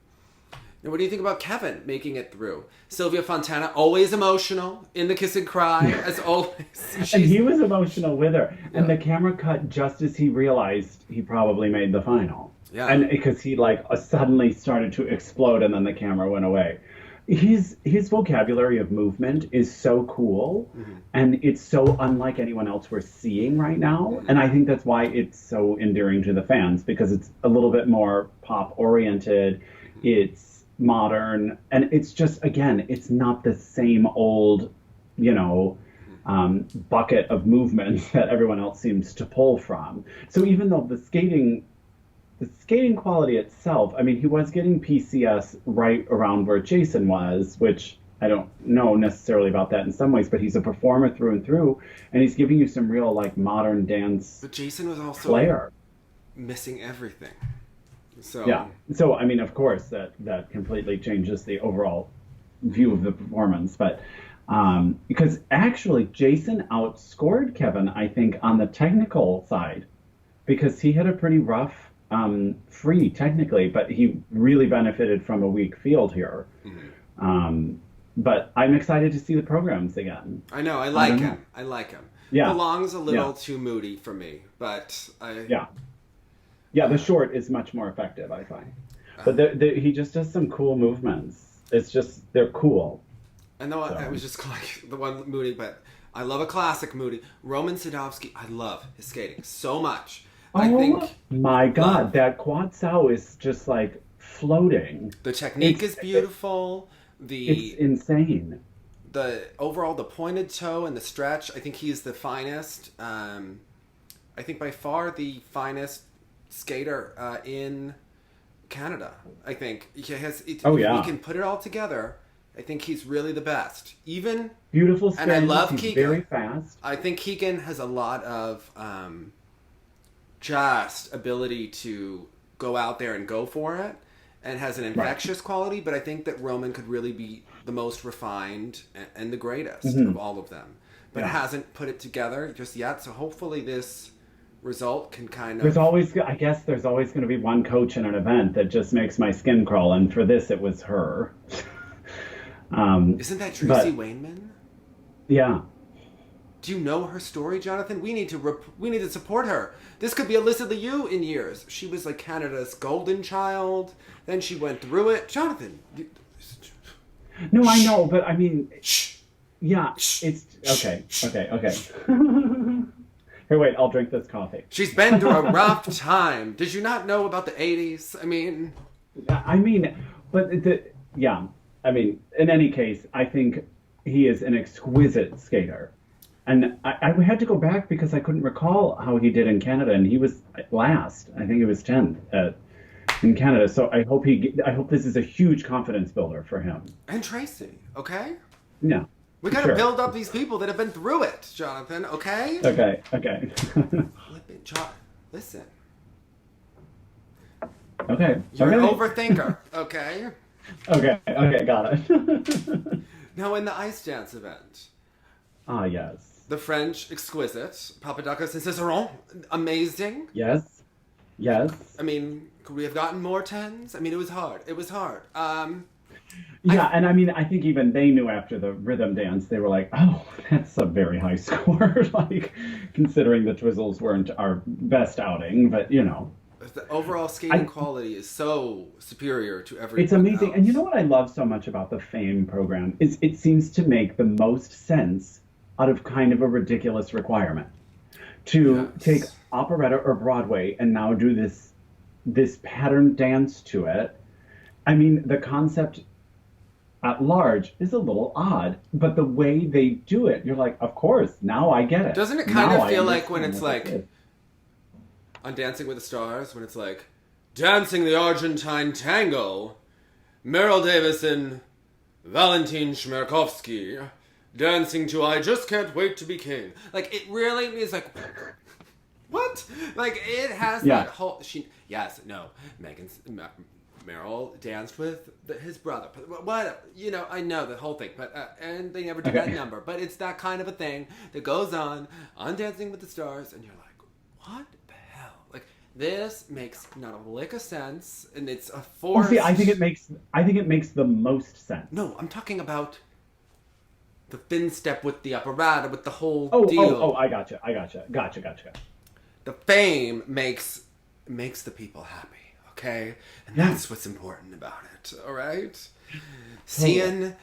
Now, what do you think about Kevin making it through? Sylvia Fontana, always emotional in the kiss and cry, as always. And he was emotional with her. And the camera cut just as he realized he probably made the final. Yeah. And because he suddenly started to explode and then the camera went away. His vocabulary of movement is so cool, and it's so unlike anyone else we're seeing right now. And I think that's why it's so endearing to the fans, because it's a little bit more pop-oriented. It's modern, and it's just, again, it's not the same old, bucket of movement that everyone else seems to pull from. So even though the skating quality itself, I mean, he was getting PCS right around where Jason was, which I don't know necessarily about that in some ways, but he's a performer through and through, and he's giving you some real, modern dance. But Jason was also flair. Missing everything. So yeah. So I mean, of course, that completely changes the overall view of the performance. But because actually, Jason outscored Kevin, I think, on the technical side, because he had a pretty rough free technically, but he really benefited from a weak field here. But I'm excited to see the programs again. I know. I like him. Yeah. The long's a little too moody for me, but Yeah, the short is much more effective, I find. But he just does some cool movements. It's just, they're cool. And though I was just like the one Moody, but I love a classic Moody. Roman Sadovsky, I love his skating so much. I think, my God, that quad sow is just like floating. The technique is beautiful. It's insane. The overall, the pointed toe and the stretch, I think he's the finest. I think by far the finest skater in Canada. I think he has. He can put it all together. I think he's really the best. Even beautiful skating. And I love he's Keegan. Very fast. I think Keegan has a lot of just ability to go out there and go for it, and has an infectious quality. But I think that Roman could really be the most refined and the greatest of all of them. But hasn't put it together just yet. So hopefully this result can kind of... I guess there's always going to be one coach in an event that just makes my skin crawl, and for this it was her. Isn't that Tracy Wainman? Yeah. Do you know her story, Jonathan? We need to support her. This could be Alyssa Liu in years. She was like Canada's golden child. Then she went through it. Jonathan. No, I know, but I mean, yeah, it's okay. Here, wait, I'll drink this coffee. She's been through a rough time. Did you not know about the 80s? I mean, in any case, I think he is an exquisite skater. And I had to go back because I couldn't recall how he did in Canada, and he was last. I think he was 10th in Canada. So I hope this is a huge confidence builder for him. And Tracy, okay? Yeah. We got to build up these people that have been through it, Jonathan, okay? Okay. Listen. Okay. You're an overthinker, okay? Okay, got it. Now, in the ice dance event. Ah, yes. The French exquisite, Papadakis Cizeron, amazing. Yes. I mean, could we have gotten more 10s? I mean, it was hard. And I mean, I think even they knew after the rhythm dance, they were like, oh, that's a very high score, like, considering the Twizzles weren't our best outing, but, you know. The overall skating quality is so superior to everyone It's amazing. else. And you know what I love so much about the FAME program is it seems to make the most sense out of kind of a ridiculous requirement. To take operetta or Broadway and now do this pattern dance to it. I mean, the concept at large is a little odd, but the way they do it, you're like, of course, now I get it. Doesn't it kind of feel like when it's like on Dancing with the Stars, when it's like dancing the Argentine tango, Meryl Davis and Valentin Shmerkovsky dancing to I Just Can't Wait to Be King. Like, it really is like, what? Like, it has that whole... Meryl danced with his brother. What? You know, I know the whole thing, but and they never did that number. But it's that kind of a thing that goes on Dancing with the Stars, and you're like, what the hell? Like, this makes not a lick of sense, and it's a force. Oh, see, I think it makes the most sense. No, I'm talking about the thin step with the operatta, with the whole deal. Oh, I gotcha. Gotcha. The fame makes the people happy. Okay, and that's what's important about it. All right, seeing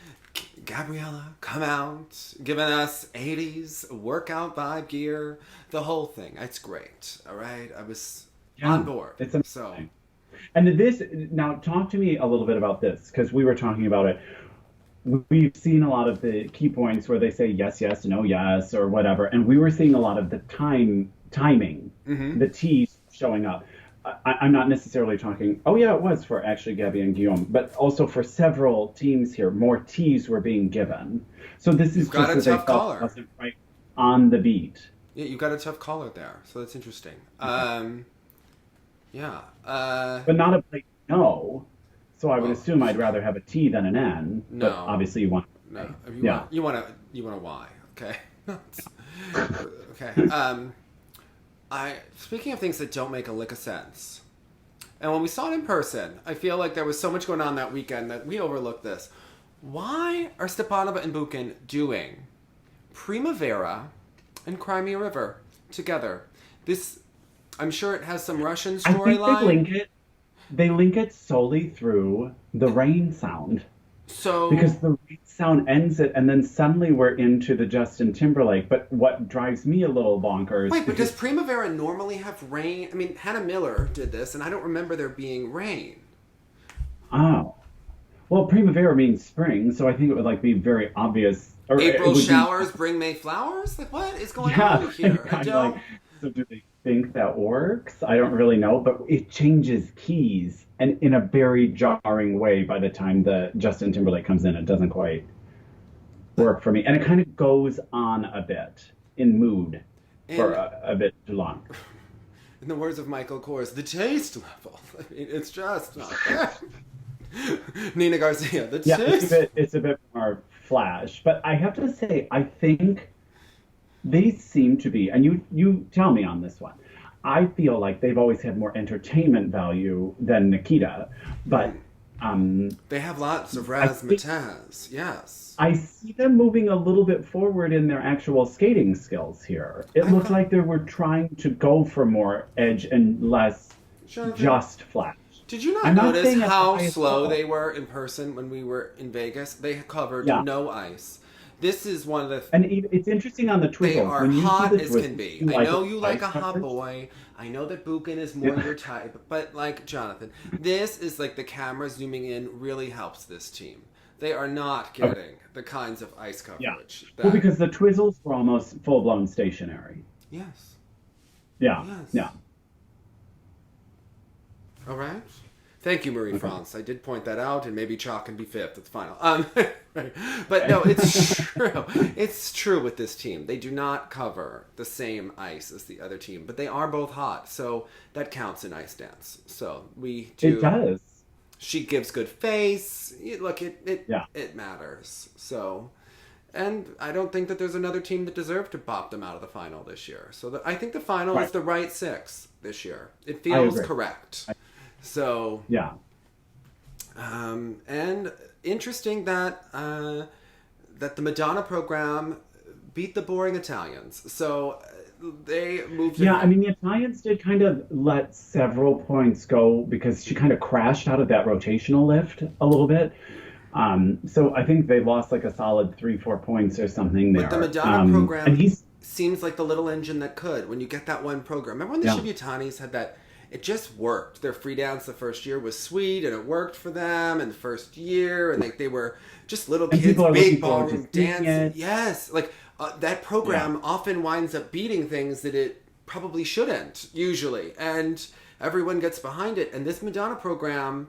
Gabriella come out, giving us 80s workout vibe gear, the whole thing. It's great. All right, I was on board. It's amazing. And this now, talk to me a little bit about this because we were talking about it. We've seen a lot of the key points where they say yes, no, yes, or whatever, and we were seeing a lot of the timing, the T's showing up. I'm not necessarily talking, it was for actually Gabby and Guillaume, but also for several teams here, more T's were being given. So this is got just a tough caller. Wasn't right on the beat. Yeah, you got a tough caller there, so that's interesting. But not a plain no, so I would assume I'd rather have a T than an N. No. But obviously you want you want a Y, okay? Okay. Speaking of things that don't make a lick of sense, and when we saw it in person, I feel like there was so much going on that weekend that we overlooked this. Why are Stepanova and Bukin doing Primavera and Crimea River together? This I'm sure it has some Russian I think storyline. they link it solely through the rain sound. So, Because the rain sound ends it, and then suddenly we're into the Justin Timberlake. But what drives me a little bonkers wait, but does because Primavera normally have rain? I mean, Hannah Miller did this, and I don't remember there being rain. oh, well, Primavera means spring, so I think it would like be very obvious, or it April would be showers bring May flowers? Like, what is going yeah. on here? I I'm don't. like, so do they think that works? I don't really know, but it changes keys and in a very jarring way by the time the Justin Timberlake comes in. It doesn't quite work for me. And it kind of goes on a bit in mood for And a bit too long. in the words of Michael Kors, the taste level. I mean, it's just not there. Nina Garcia, the Yeah, taste. it's a bit more flash. But I have to say, I think they seem to be, and you tell me on this one. I feel like they've always had more entertainment value than Nikita, but They have lots of I think razzmatazz. Yes. I see them moving a little bit forward in their actual skating skills here. It I looked thought, like they were trying to go for more edge and less Jonathan, just flash. did you not I'm not notice saying at the how highest slow level. they were in person when we were in Vegas? They covered Yeah. no ice. This is one of the. And it's interesting on the They twizzles. are When you see hot the as can twizzles, be. you I know it you with like ice a hot coverage? boy. I know that Bukin is more Yeah. your type. But, like, Jonathan, this is like the camera zooming in really helps this team. They are not Okay. getting the kinds of ice Yeah. coverage Well, that. because the twizzles were almost full-blown stationary. Yes. Yeah. Yes. Yeah. All right. Thank you, Marie Okay. France. I did point that out, and maybe Chalk can be fifth at the final. Right. But no, it's true. It's true with this team. They do not cover the same ice as the other team, but they are both hot, so that counts in ice dance. So we It do. does. She gives good face. Look, Yeah. it matters. So, and I don't think that there's another team that deserved to pop them out of the final this year. So I think the final is Right. the right six this year. It I feels agree. correct. So, Yeah. and interesting that that the Madonna program beat the boring Italians. So they moved Yeah, ahead. I mean, the Italians did kind of let several points go because she kind of crashed out of that rotational lift a little bit. So I think they lost like a solid 3, 4 points or something But the there. Madonna And program he's, seems like the little engine that could when you get that one program. Remember when the yeah, Shibutanis had that? It just worked. Their free dance the first year was sweet, and it worked for them in the first year, and they were just little and kids, people are big looking forward to ballroom seeing dancing. it. Yes, like that Yeah, program often winds up beating things that it probably shouldn't, usually, and everyone gets behind it. And this Madonna program,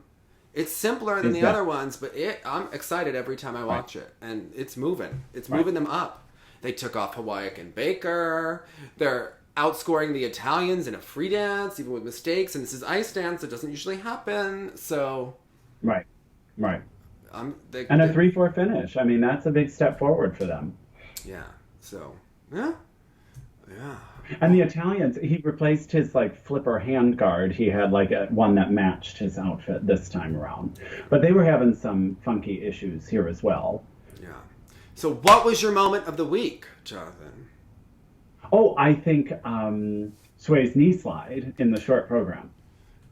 it's simpler than is the that other ones, but I'm excited every time I right? watch it, and it's moving. It's Right. moving them up. They took off Hawaiian and Baker. They're outscoring the Italians in a free dance, even with mistakes. And this is ice dance; it doesn't usually happen. So, Right. Right. they, And a they 3-4 finish. I mean, that's a big step forward for them. yeah. So, yeah, yeah. And the Italians, he replaced his like flipper handguard. He had like one that matched his outfit this time around. But they were having some funky issues here as well. Yeah. So, what was your moment of the week, Jonathan? Oh, I think Sue's knee slide in the short program.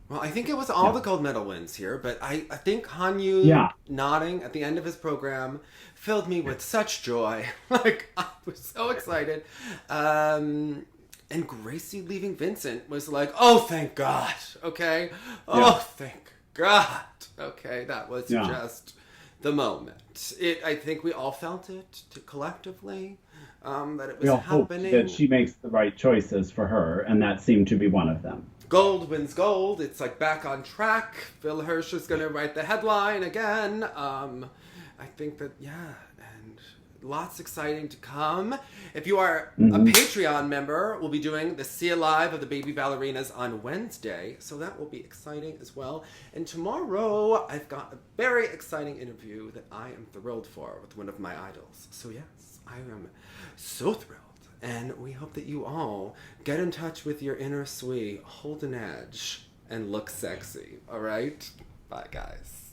Well, I think it was all Yeah. the gold medal wins here, but I think Hanyu Yeah. nodding at the end of his program filled me with such joy. Like, I was so excited. And Gracie leaving Vincent was like, oh, thank God. Okay. Oh, Yeah. thank God. Okay. That was Yeah. just the moment. I think we all felt it collectively, that it We was all hope happening. that she makes the right choices for her, and that seemed to be one of them. Gold wins gold. It's like back on track. Phil Hirsch is going to write the headline again. I think that, yeah, and lots exciting to come. If you are a Hmm. Patreon member, we'll be doing the See Alive of the Baby Ballerinas on Wednesday, so that will be exciting as well. And tomorrow, I've got a very exciting interview that I am thrilled for with one of my idols. So yes, I am so thrilled. And we hope that you all get in touch with your inner Sui, hold an edge, and look sexy. All right? Bye, guys.